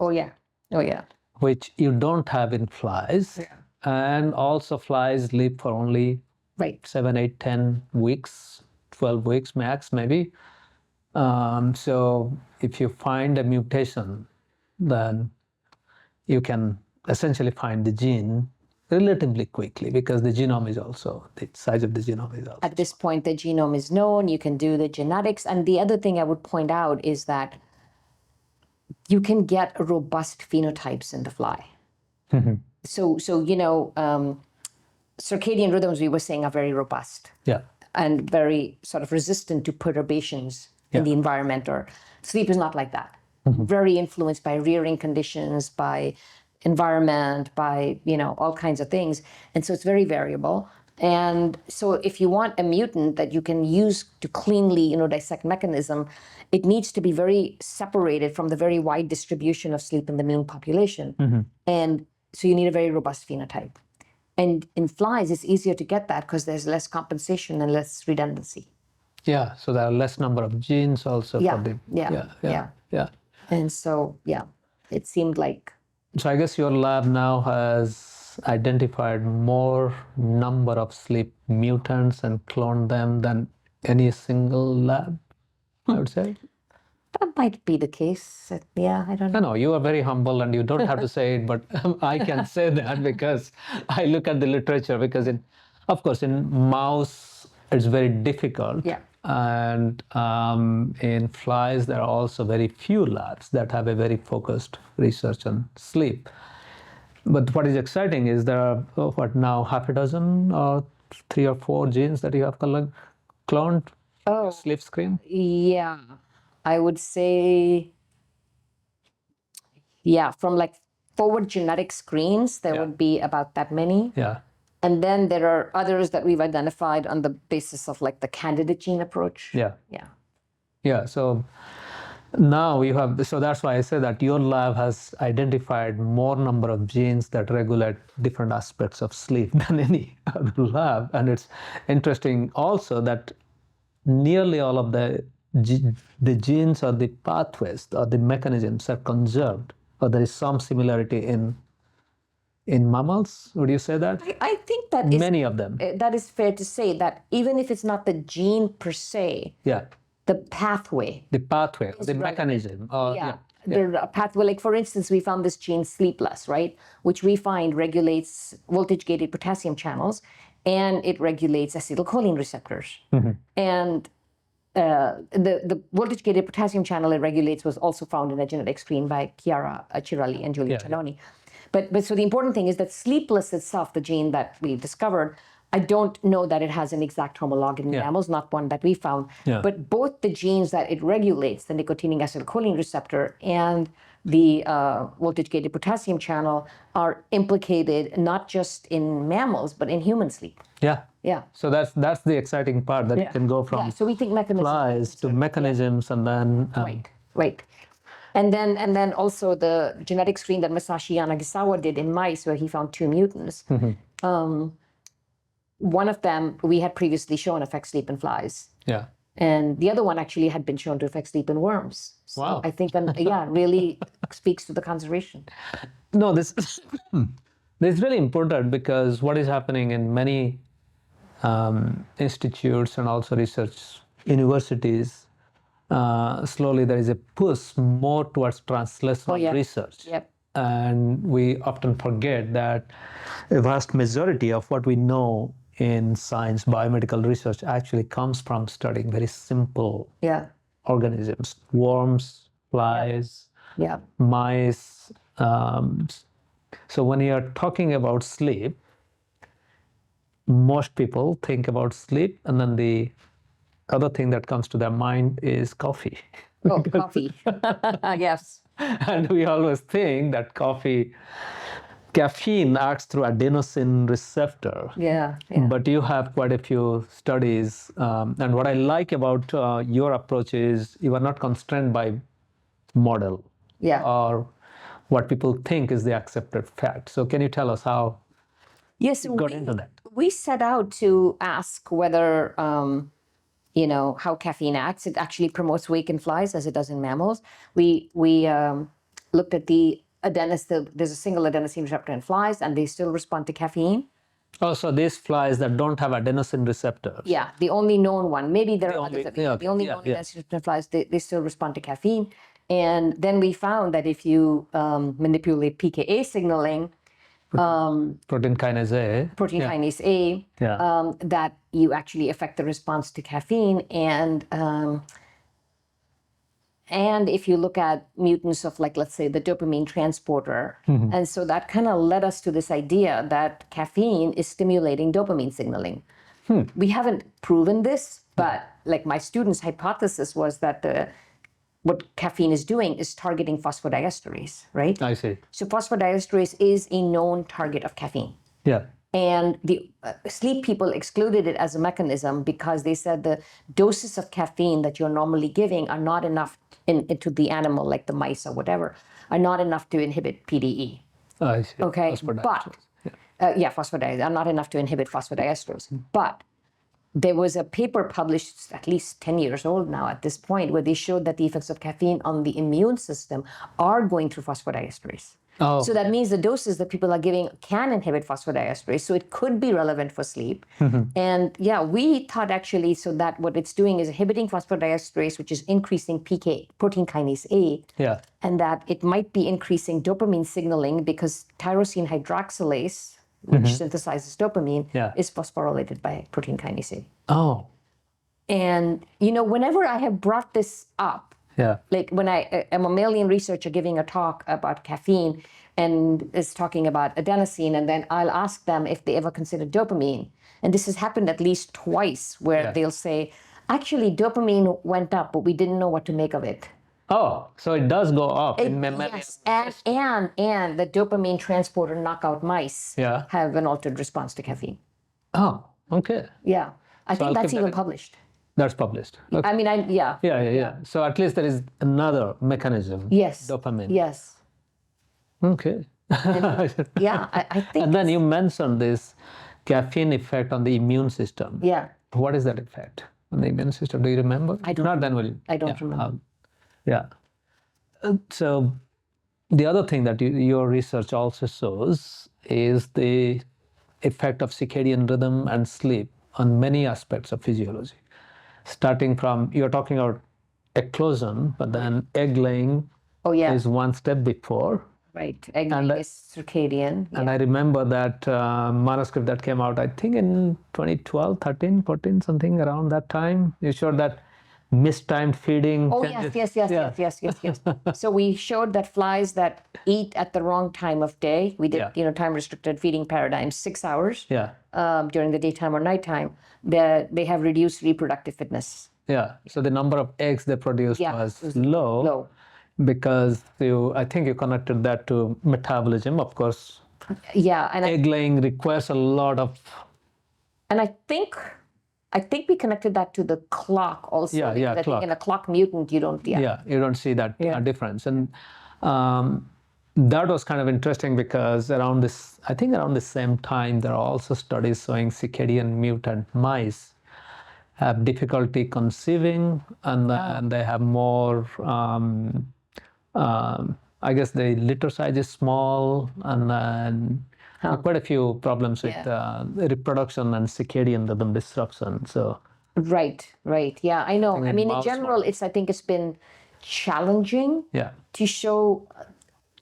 Which you don't have in flies. And also flies live for only 7, 8, 10 weeks, 12 weeks max maybe. So if you find a mutation, then you can essentially find the gene relatively quickly, because the genome is also, the size of the genome is also. At this point, the genome is known, you can do the genetics. And the other thing I would point out is that you can get robust phenotypes in the fly. So circadian rhythms, we were saying, are very robust. And very sort of resistant to perturbations in the environment. Or sleep is not like that. Very influenced by rearing conditions, by environment, by all kinds of things. And so it's very variable. And so if you want a mutant that you can use to cleanly dissect mechanism, it needs to be very separated from the very wide distribution of sleep in the immune population. And so you need a very robust phenotype. And in flies, it's easier to get that because there's less compensation and less redundancy. So there are less number of genes also for the... And so, it seemed like... So I guess your lab now has identified more number of sleep mutants and cloned them than any single lab, I would say. That might be the case. I don't know. No, you are very humble and you don't have to say it, but I can say that because I look at the literature, because of course, in mouse, it's very difficult. And in flies, there are also very few labs that have a very focused research on sleep. But what is exciting is there are, now, half a dozen or 3 or 4 genes that you have cloned sleep screen? I would say, from like forward genetic screens, there would be about that many. And then there are others that we've identified on the basis of like the candidate gene approach. So now you have, so that's why I say that your lab has identified more number of genes that regulate different aspects of sleep than any other lab. And it's interesting also that nearly all of the genes or the pathways or the mechanisms are conserved, or there is some similarity in mammals. Would you say that? I think that many of them. That is fair to say, that even if it's not the gene per se, the pathway. The pathway, the mechanism. The pathway, like for instance, we found this gene sleepless, right? Which we find regulates voltage-gated potassium channels, and it regulates acetylcholine receptors. And the voltage-gated potassium channel it regulates was also found in a genetic screen by Chiara Cirelli and Giulia Cialoni. But so the important thing is that sleepless itself, the gene that we discovered, I don't know that it has an exact homolog in mammals, not one that we found. But both the genes that it regulates, the nicotinic acetylcholine receptor and the voltage-gated potassium channel are implicated not just in mammals, but in human sleep. Yeah. Yeah. So that's the exciting part, that you can go from So we think mechanisms flies to mechanisms, and then right. And then also the genetic screen that Masashi Yanagisawa did in mice, where he found 2 mutants. One of them we had previously shown affects sleep in flies. Yeah. And the other one actually had been shown to affect sleep in worms. So Wow. I think, really speaks to the conservation. No, this is really important, because what is happening in many institutes and also research universities, slowly there is a push more towards translational research. Yep. And we often forget that a vast majority of what we know in science, biomedical research, actually comes from studying very simple organisms, worms, flies, mice. So when you are talking about sleep, most people think about sleep, and then the other thing that comes to their mind is coffee. Oh, coffee. Yes. And we always think that caffeine acts through adenosine receptor. Yeah. But you have quite a few studies. And what I like about your approach is you are not constrained by model or what people think is the accepted fact. So can you tell us how you got into that? We set out to ask whether, how caffeine acts. It actually promotes wake in flies as it does in mammals. We looked at there's a single adenosine receptor in flies, and they still respond to caffeine. Oh, so these flies that don't have adenosine receptors. Yeah, the only known one. Maybe there are others. The only known adenosine receptor flies, they still respond to caffeine. And then we found that if you manipulate PKA signaling, protein kinase A. Protein kinase A, that you actually affect the response to caffeine. And if you look at mutants of, like, let's say, the dopamine transporter. And so that kind of led us to this idea that caffeine is stimulating dopamine signaling. We haven't proven this, but like my students' hypothesis was that what caffeine is doing is targeting phosphodiesterase, right? I see. So phosphodiesterase is a known target of caffeine. Yeah. And the sleep people excluded it as a mechanism because they said the doses of caffeine that you're normally giving are not enough into the animal, like the mice or whatever, are not enough to inhibit PDE. I see. Okay, but phosphodiesterase are not enough to inhibit phosphodiesterase. But there was a paper published at least 10 years old now at this point, where they showed that the effects of caffeine on the immune system are going through phosphodiesterase. Oh. So that means the doses that people are giving can inhibit phosphodiesterase. So it could be relevant for sleep. And we thought actually, so that what it's doing is inhibiting phosphodiesterase, which is increasing protein kinase A. Yeah. And that it might be increasing dopamine signaling because tyrosine hydroxylase, which synthesizes dopamine, is phosphorylated by protein kinase A. Oh. And, whenever I have brought this up, like when I am a mammalian researcher giving a talk about caffeine and is talking about adenosine, and then I'll ask them if they ever considered dopamine. And this has happened at least twice, where they'll say, actually, dopamine went up, but we didn't know what to make of it. Oh, so it does go up in mammalian. Yes, and the dopamine transporter knockout mice have an altered response to caffeine. Oh, okay. Yeah, I think that's even published. That's published. Okay. I mean, Yeah. So at least there is another mechanism. Yes. Dopamine. Yes. Okay. I think. And then you mentioned this caffeine effect on the immune system. Yeah. What is that effect on the immune system? Do you remember? I don't. Not then, will you? I don't remember. So the other thing that your research also shows is the effect of circadian rhythm and sleep on many aspects of physiology. Starting from, you're talking about eclosion, but then egg laying is one step before. Right, egg laying is circadian. And I remember that manuscript that came out, I think in 2012, 13, 14, something around that time. You showed that mistimed feeding. Oh, yes. So we showed that flies that eat at the wrong time of day, we did, time restricted feeding paradigms, 6 hours during the daytime or nighttime, they have reduced reproductive fitness. Yeah. So the number of eggs they produced was low. because I think you connected that to metabolism, of course. Yeah, and egg laying requires a lot of. And I think we connected that to the clock also. Yeah, I clock. think in a clock mutant, you don't. Yeah, you don't see that difference, and that was kind of interesting because around the same time, there are also studies showing circadian mutant mice have difficulty conceiving, and they have more. I guess the litter size is small, and quite a few problems with reproduction and circadian rhythm disruption. So right, yeah, I know. I mean, in general, I think it's been challenging to show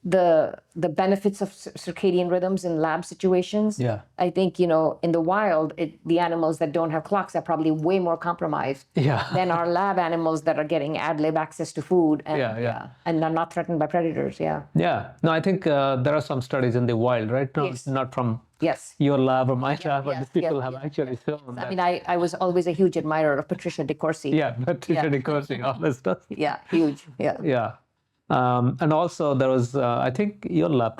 the benefits of circadian rhythms in lab situations. Yeah. I think, in the wild, the animals that don't have clocks are probably way more compromised than our lab animals that are getting ad lib access to food and and are not threatened by predators. Yeah. No, I think there are some studies in the wild, right? No, not from your lab or my lab, but the people have actually shown that. I mean, I was always a huge admirer of Patricia DeCourcy. Yeah, Patricia DeCourcy, all this stuff. Yeah, huge. Yeah. And also there was, I think your lab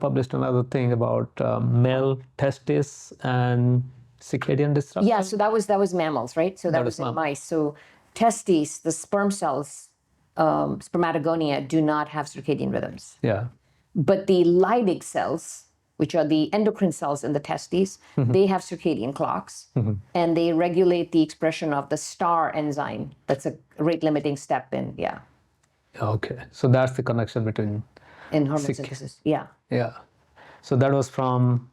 published another thing about male testes and circadian disruption. Yeah, so that was mammals, right? So that was in mice. So testes, the sperm cells, spermatogonia, do not have circadian rhythms. Yeah. But the Leydig cells, which are the endocrine cells in the testes, they have circadian clocks, and they regulate the expression of the STAR enzyme. That's a rate-limiting step in, Okay, so that's the connection between in hormone synthesis. Yeah. So that was from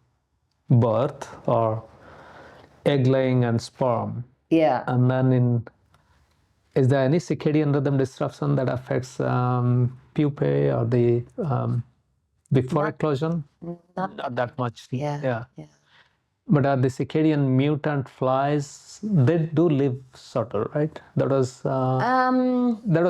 birth or egg laying and sperm. Yeah. And then is there any circadian rhythm disruption that affects pupae or the before eclosion? Not that much. Yeah. But the circadian mutant flies, they do live shorter, right? That was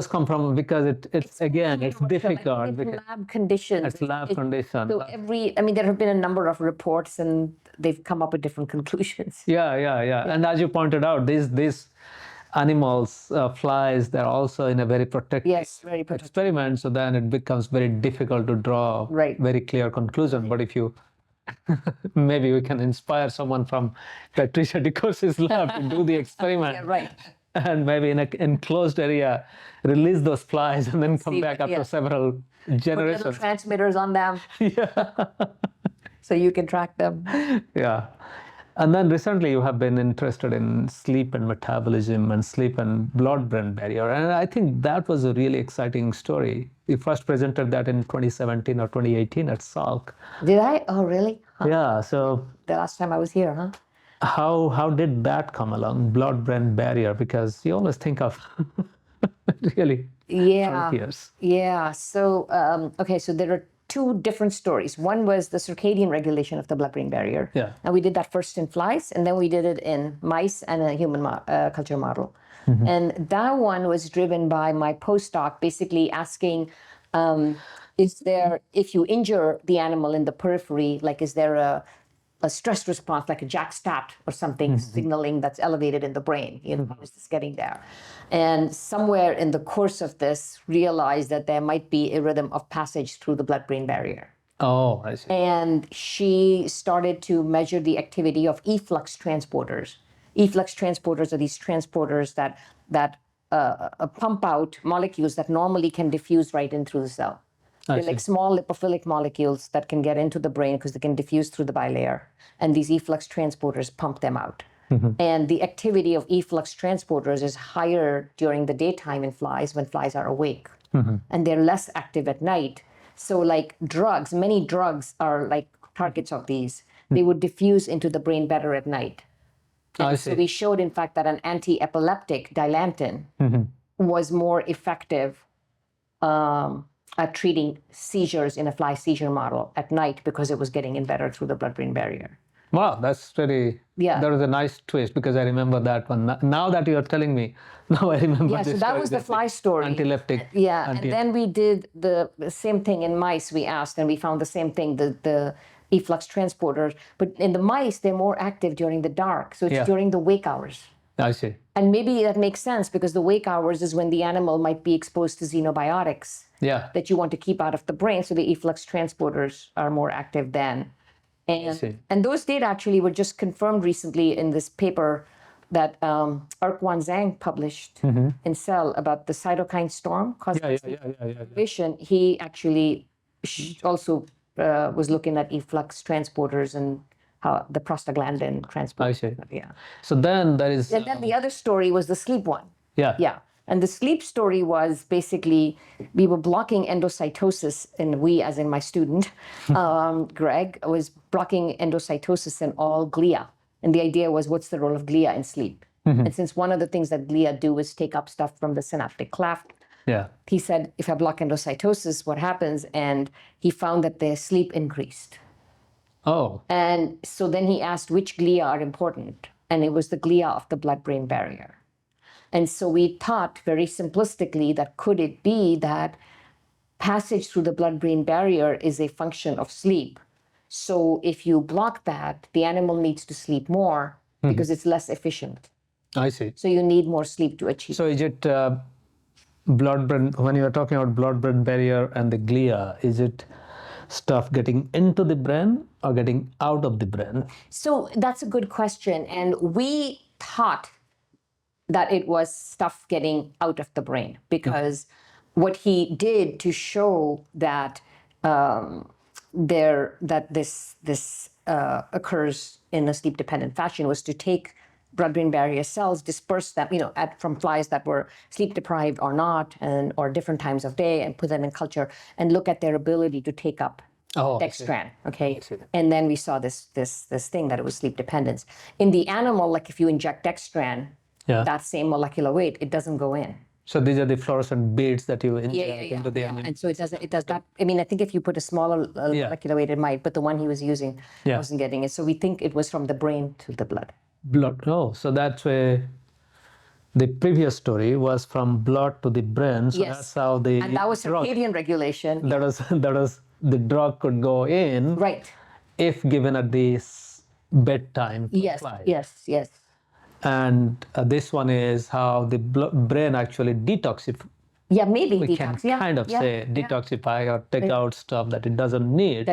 come from because it's difficult. It's lab conditions. It's lab conditions. So there have been a number of reports, and they've come up with different conclusions. Yeah. And as you pointed out, these animals, flies, they're also in a very protected experiment. So then it becomes very difficult to draw very clear conclusion. But if you maybe we can inspire someone from Patricia DeCourcy's lab to do the experiment. And maybe in an enclosed area, release those flies and then come back after several generations. Put little transmitters on them. So you can track them. Yeah. And then recently you have been interested in sleep and metabolism and sleep and blood-brain barrier. And I think that was a really exciting story. You first presented that in 2017 or 2018 at Salk. Did I? Oh, really? Huh. Yeah. So the last time I was here, huh? How did that come along, blood-brain barrier? Because you always think of really frontiers. Yeah. So, so there are two different stories. One was the circadian regulation of the blood-brain barrier. Yeah. And we did that first in flies, and then we did it in mice and a human culture model. And that one was driven by my postdoc basically asking, if you injure the animal in the periphery, like is there a stress response, like a jack-stat or something, signaling that's elevated in the brain? How is this getting there? And somewhere in the course of this, realized that there might be a rhythm of passage through the blood-brain barrier. Oh, I see. And she started to measure the activity of efflux transporters. Efflux transporters are these transporters that pump out molecules that normally can diffuse right in through the cell. They're like small lipophilic molecules that can get into the brain because they can diffuse through the bilayer. And these efflux transporters pump them out. And the activity of efflux transporters is higher during the daytime in flies when flies are awake. And they're less active at night. So like drugs, many drugs are like targets of these. They would diffuse into the brain better at night. So we showed, in fact, that an anti-epileptic, Dilantin, was more effective at treating seizures in a fly seizure model at night because it was getting in better through the blood-brain barrier. Wow, that's really, that was a nice twist because I remember that one. Now that you're telling me, now I remember this so that was the fly story. Anti-leptic. And then we did the same thing in mice, we asked, and we found the same thing, the efflux transporters. But in the mice, they're more active during the dark. So it's during the wake hours. I see. And maybe that makes sense because the wake hours is when the animal might be exposed to xenobiotics that you want to keep out of the brain. So the efflux transporters are more active then. And those data actually were just confirmed recently in this paper that Erkwan Zhang published in Cell about the cytokine storm caused by vision. He actually also was looking at efflux transporters and how the prostaglandin transport. I see. Yeah. So then there is. And then the other story was the sleep one. Yeah. Yeah. And the sleep story was basically we were blocking endocytosis, and we, as in my student, Greg, was blocking endocytosis in all glia. And the idea was, what's the role of glia in sleep? And since one of the things that glia do is take up stuff from the synaptic cleft, he said, if I block endocytosis, what happens? And he found that their sleep increased. Oh. And so then he asked which glia are important, and it was the glia of the blood-brain barrier. And so we thought very simplistically that could it be that passage through the blood-brain barrier is a function of sleep. So if you block that, the animal needs to sleep more because it's less efficient. I see. So you need more sleep to achieve. So is it blood-brain, when you are talking about blood-brain barrier and the glia, is it stuff getting into the brain or getting out of the brain? So that's a good question. And we thought that it was stuff getting out of the brain because what he did to show that this occurs in a sleep-dependent fashion was to take blood-brain barrier cells, disperse them, from flies that were sleep-deprived or not, or different times of day, and put them in culture and look at their ability to take up dextran. Okay, and then we saw this thing that it was sleep dependence in the animal. Like if you inject dextran, that same molecular weight, it doesn't go in. So these are the fluorescent beads that you inject into the animal. And so it does that. I mean, I think if you put a smaller molecular weight, it might, but the one he was using wasn't getting it. So we think it was from the brain to the blood. Oh, so that's where the previous story was from blood to the brain. So that's how and that was circadian regulation. That was the drug could go in. Right. If given at this bedtime. Yes. And this one is how the brain actually detoxifies. Yeah, maybe we can kind of say detoxify or take out stuff that it doesn't need.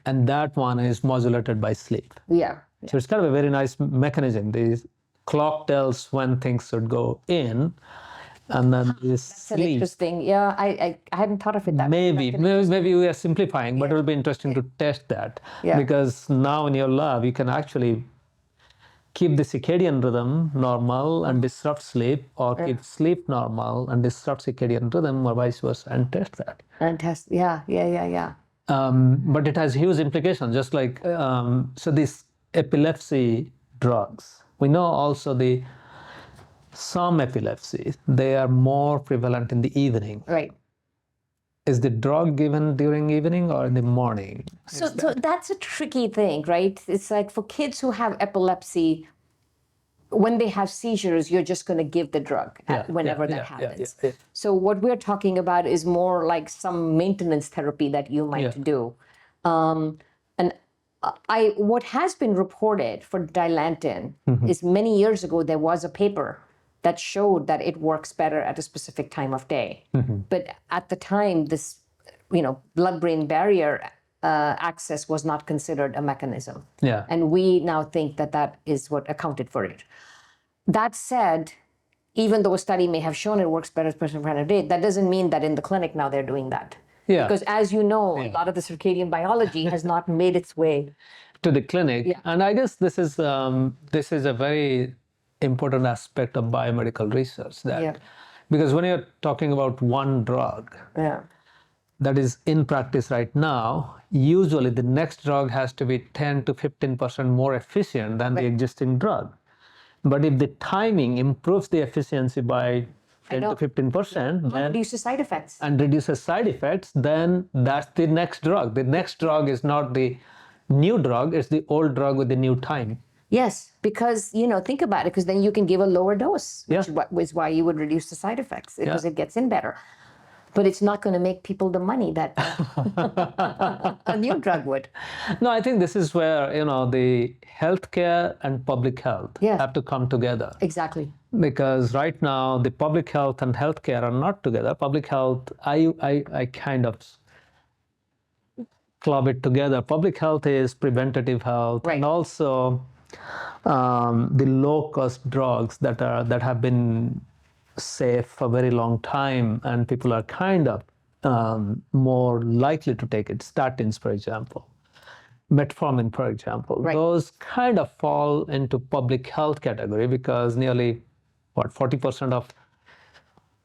And that one is modulated by sleep. Yeah. So it's kind of a very nice mechanism. The clock tells when things should go in, and then this sleep. That's interesting. Yeah, I hadn't thought of it that way. Maybe we are simplifying, but it will be interesting to test that because now in your lab you can actually keep the circadian rhythm normal and disrupt sleep, or keep sleep normal and disrupt circadian rhythm, or vice versa, and test that. But it has huge implications, just like, so these epilepsy drugs, we know also some epilepsy, they are more prevalent in the evening. Right. Is the drug given during evening or in the morning? So that's a tricky thing, right? It's like for kids who have epilepsy, when they have seizures, you're just going to give the drug whenever that happens. So what we're talking about is more like some maintenance therapy that you might do. What has been reported for Dilantin is many years ago, there was a paper that showed that it works better at a specific time of day. But at the time, this, blood-brain barrier access was not considered a mechanism. And we now think that is what accounted for it. That said, even though a study may have shown it works better at a specific time of day, that doesn't mean that in the clinic now they're doing that. Because as you know, a lot of the circadian biology has not made its way to the clinic. And I guess this is a very important aspect of biomedical research, that because when you're talking about one drug that is in practice right now, usually the next drug has to be 10 to 15% more efficient than the existing drug. But if the timing improves the efficiency by 10 to 15%, then reduces side effects. And reduces side effects, then that's the next drug. The next drug is not the new drug, it's the old drug with the new time. Yes, because, think about it, because then you can give a lower dose, which is why you would reduce the side effects, because it gets in better. But it's not going to make people the money that a new drug would. No, I think this is where, the healthcare and public health have to come together. Exactly. because right now the public health and healthcare are not together. Public health, I kind of club it together. Public health is preventative health, Right. and also the low-cost drugs that have been safe for a very long time, and people are kind of more likely to take it. Statins, for example, metformin, for example, Right. those kind of fall into public health category because nearly 40% of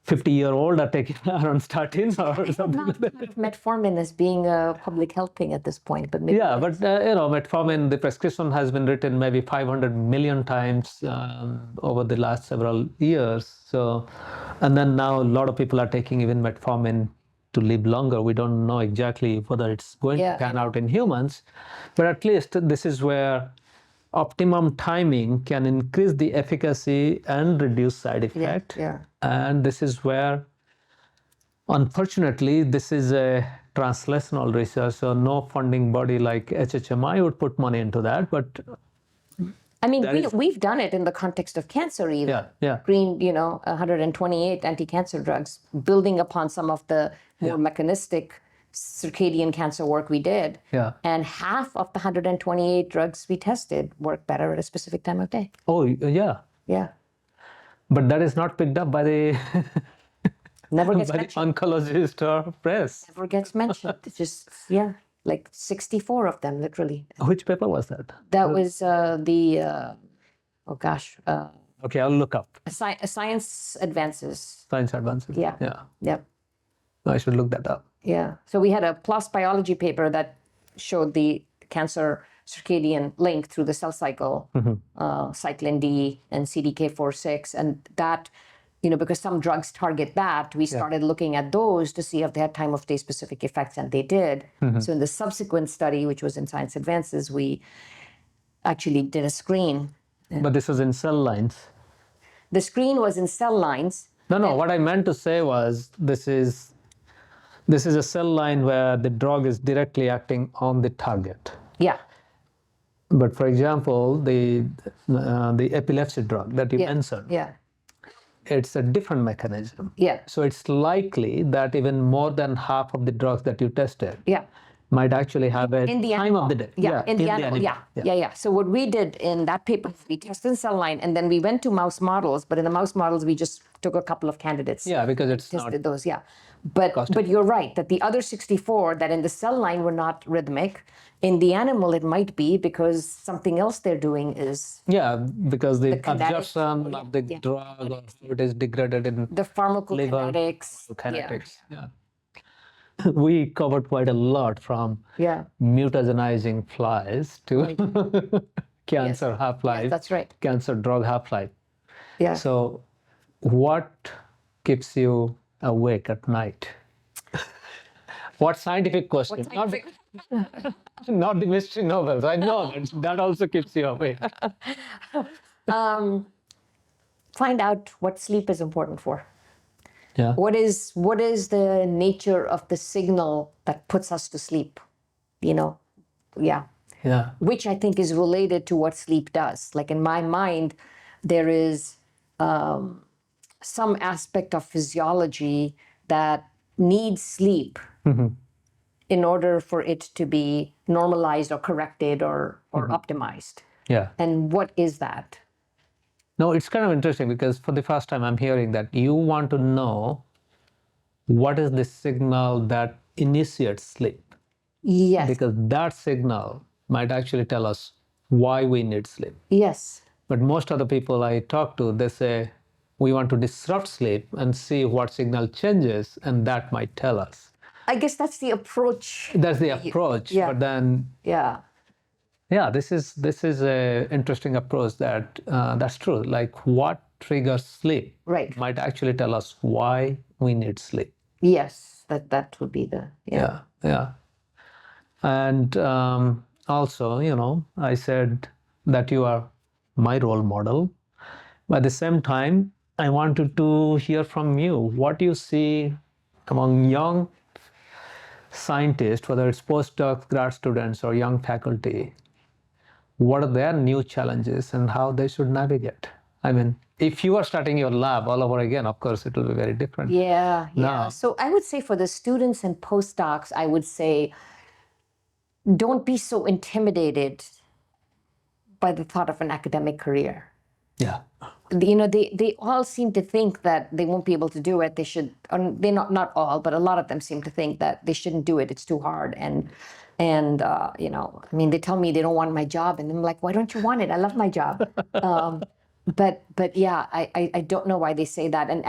50-year-old are taking are on statins or something like that. Metformin as being a public health thing at this point, but maybe Yeah, but metformin, the prescription has been written maybe 500 million times over the last several years. So, and then now a lot of people are taking even metformin to live longer. We don't know exactly whether it's going to pan out in humans, but at least this is where optimum timing can increase the efficacy and reduce side effect. Yeah. And this is where, unfortunately, this is a translational research, so no funding body like HHMI would put money into that. But I mean, we've done it in the context of cancer even. Yeah. Green, 128 anti-cancer drugs, building upon some of the more mechanistic circadian cancer work we did. Yeah. And half of the 128 drugs we tested work better at a specific time of day. Oh, yeah. Yeah. But that is not picked up by the Never gets by the mentioned. oncologist or press. Never gets mentioned. It's just, like 64 of them, literally. Which paper was that? That was Okay, I'll look up. Science Advances. Science Advances. Yeah. Yeah. Yep. I should look that up. Yeah. So we had a PLOS biology paper that showed the cancer circadian link through the cell cycle, cyclin D and CDK4/6. And that, because some drugs target that, we started looking at those to see if they had time of day specific effects, and they did. So in the subsequent study, which was in Science Advances, we actually did a screen. But this was in cell lines. The screen was in cell lines. No, what I meant to say was this is a cell line where the drug is directly acting on the target. Yeah. But for example, the epilepsy drug that you mentioned, it's a different mechanism. Yeah. So it's likely that even more than half of the drugs that you tested might actually have a time of the day. In the animal. Yeah. So what we did in that paper, we tested cell line, and then we went to mouse models. But in the mouse models, we just took a couple of candidates. Yeah, because it's tested those. Yeah. But you're right that the other 64 that in the cell line were not rhythmic. In the animal, it might be because something else they're doing is because the absorption of the drug or it is degraded in the pharmacokinetics. Kinetics. Yeah. We covered quite a lot from mutagenizing flies to cancer half-life. Yes, that's right. Cancer drug half-life. Yeah. So what keeps you awake at night? What scientific question? Not the mystery novels. I know that also keeps you awake. Find out what sleep is important for. Yeah. What is the nature of the signal that puts us to sleep? Which I think is related to what sleep does. Like in my mind, there is some aspect of physiology that needs sleep in order for it to be normalized or corrected or optimized. Yeah. And what is that? No, it's kind of interesting because for the first time I'm hearing that you want to know what is the signal that initiates sleep. Yes. Because that signal might actually tell us why we need sleep. Yes. But most of the people I talk to, they say, we want to disrupt sleep and see what signal changes, and that might tell us. I guess that's the approach. That's the approach. Yeah. But then, this is a interesting approach that's true. Like what triggers sleep might actually tell us why we need sleep. Yes, that would be the Yeah. And also, I said that you are my role model. But at the same time, I wanted to hear from you what you see among young scientists, whether it's postdocs, grad students, or young faculty. What are their new challenges and how they should navigate? I mean, if you are starting your lab all over again, of course, it will be very different. Yeah. Now, So I would say for the students and postdocs, I would say don't be so intimidated by the thought of an academic career. yeah, They all seem to think that they won't be able to do it. They should, they're not all, but a lot of them seem to think that they shouldn't do it. It's too hard. And I mean, they tell me they don't want my job, and I'm like, why don't you want it? I love my job. But yeah, I don't know why they say that. And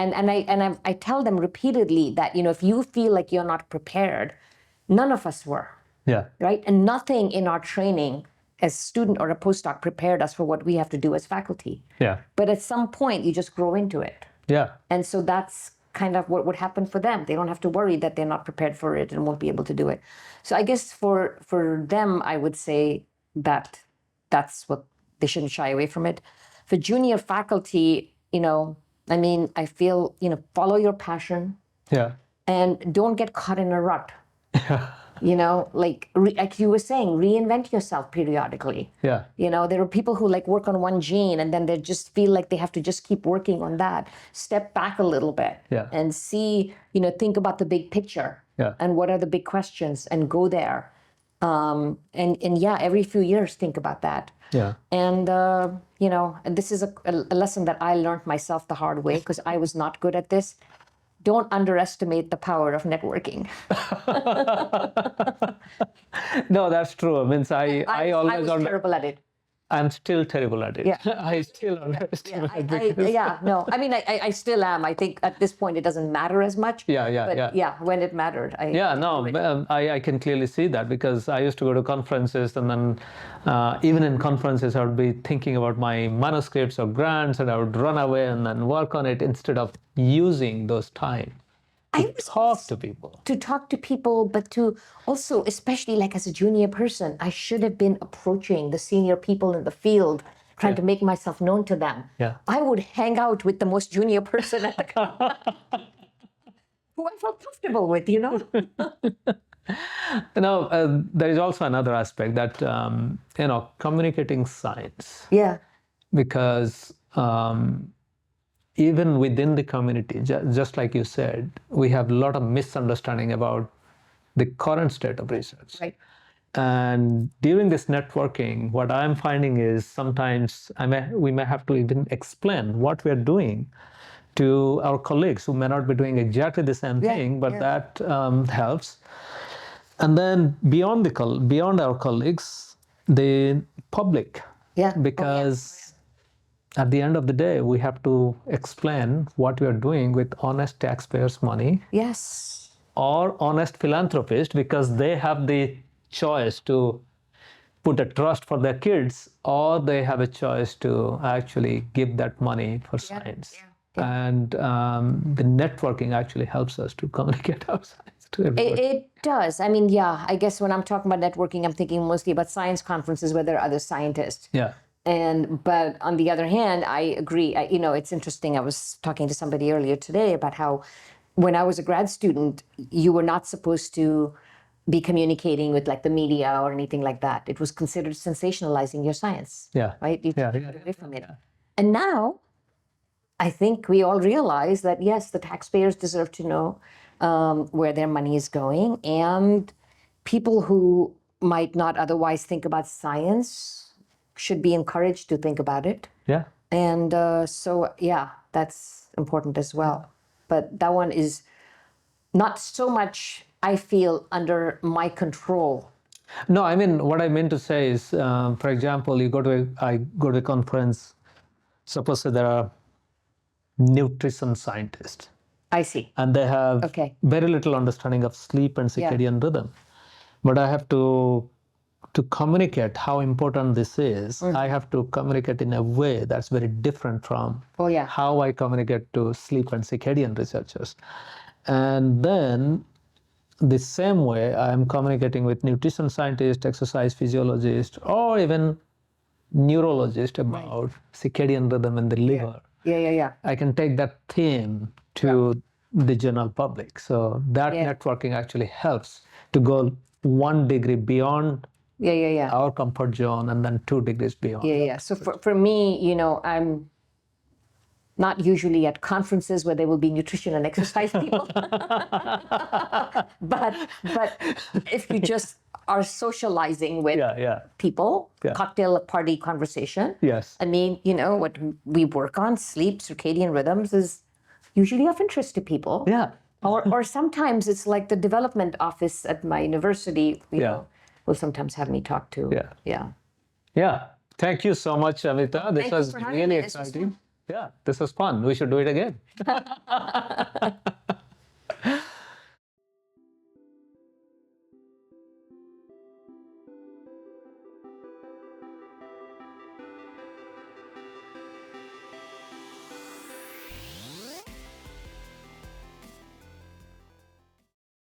I tell them repeatedly that, if you feel like you're not prepared, none of us were. yeah, Right? And nothing in our training as student or a postdoc prepared us for what we have to do as faculty. yeah, But at some point, you just grow into it. yeah, And so that's kind of what would happen for them. They don't have to worry that they're not prepared for it and won't be able to do it. So I guess for them, I would say that that's what they shouldn't shy away from it. For junior faculty, I mean, I feel, follow your passion yeah, and don't get caught in a rut. yeah, Like you were saying, reinvent yourself periodically. yeah, There are people who like work on one gene and then they just feel like they have to just keep working on that. Step back a little bit yeah, and see, think about the big picture yeah, and what are the big questions and go there. And yeah, every few years think about that. yeah. And, and this is a lesson that I learned myself the hard way because I was not good at this. Don't underestimate the power of networking. No, that's true. I mean, I always was terrible at it. I'm still terrible at it. Yeah. I still underestimate it. No. I mean, I still am. I think at this point it doesn't matter as much. Yeah. Yeah, when it mattered. I can clearly see that because I used to go to conferences and then even in conferences I would be thinking about my manuscripts or grants and I would run away and then work on it instead of using those time to talk to people. To talk to people, but to also, especially like as a junior person, I should have been approaching the senior people in the field, trying to make myself known to them. Yeah. I would hang out with the most junior person at the who I felt comfortable with, There is also another aspect that, communicating science. Yeah. Because even within the community, just like you said, we have a lot of misunderstanding about the current state of research. Right. And during this networking, what I'm finding is sometimes we may have to even explain what we're doing to our colleagues who may not be doing exactly the same thing, but that helps. And then beyond our colleagues, the public. Yeah. Because at the end of the day, we have to explain what we are doing with honest taxpayers' money. Yes. Or honest philanthropists, because they have the choice to put a trust for their kids, or they have a choice to actually give that money for science. And the networking actually helps us to communicate our science to everybody. It does. I mean, I guess when I'm talking about networking, I'm thinking mostly about science conferences where there are other scientists. Yeah. But on the other hand, I agree. It's interesting. I was talking to somebody earlier today about how when I was a grad student, you were not supposed to be communicating with like the media or anything like that. It was considered sensationalizing your science. Yeah. Right? You took away from it. And now I think we all realize that, yes, the taxpayers deserve to know where their money is going. And people who might not otherwise think about science should be encouraged to think about it. Yeah. And that's important as well. But that one is not so much, I feel, under my control. No, I mean, what I meant to say is, for example, I go to a conference, suppose there are nutrition scientists. I see. And they have very little understanding of sleep and circadian rhythm. But I have to communicate how important this is, I have to communicate in a way that's very different from how I communicate to sleep and circadian researchers. And then the same way I'm communicating with nutrition scientists, exercise physiologists, or even neurologists about circadian rhythm in the liver. I can take that theme to the general public. So that networking actually helps to go 1 degree beyond our comfort zone and then 2 degrees beyond. So for me, not usually at conferences where there will be nutrition and exercise people. but if you just are socializing with people, cocktail party conversation. Yes. I mean, what we work on, sleep, circadian rhythms, is usually of interest to people. Yeah. Or sometimes it's like the development office at my university, will sometimes have me talk to. Yeah. Thank you so much, Amita. This was really me. exciting. Yeah, this was fun. We should do it again.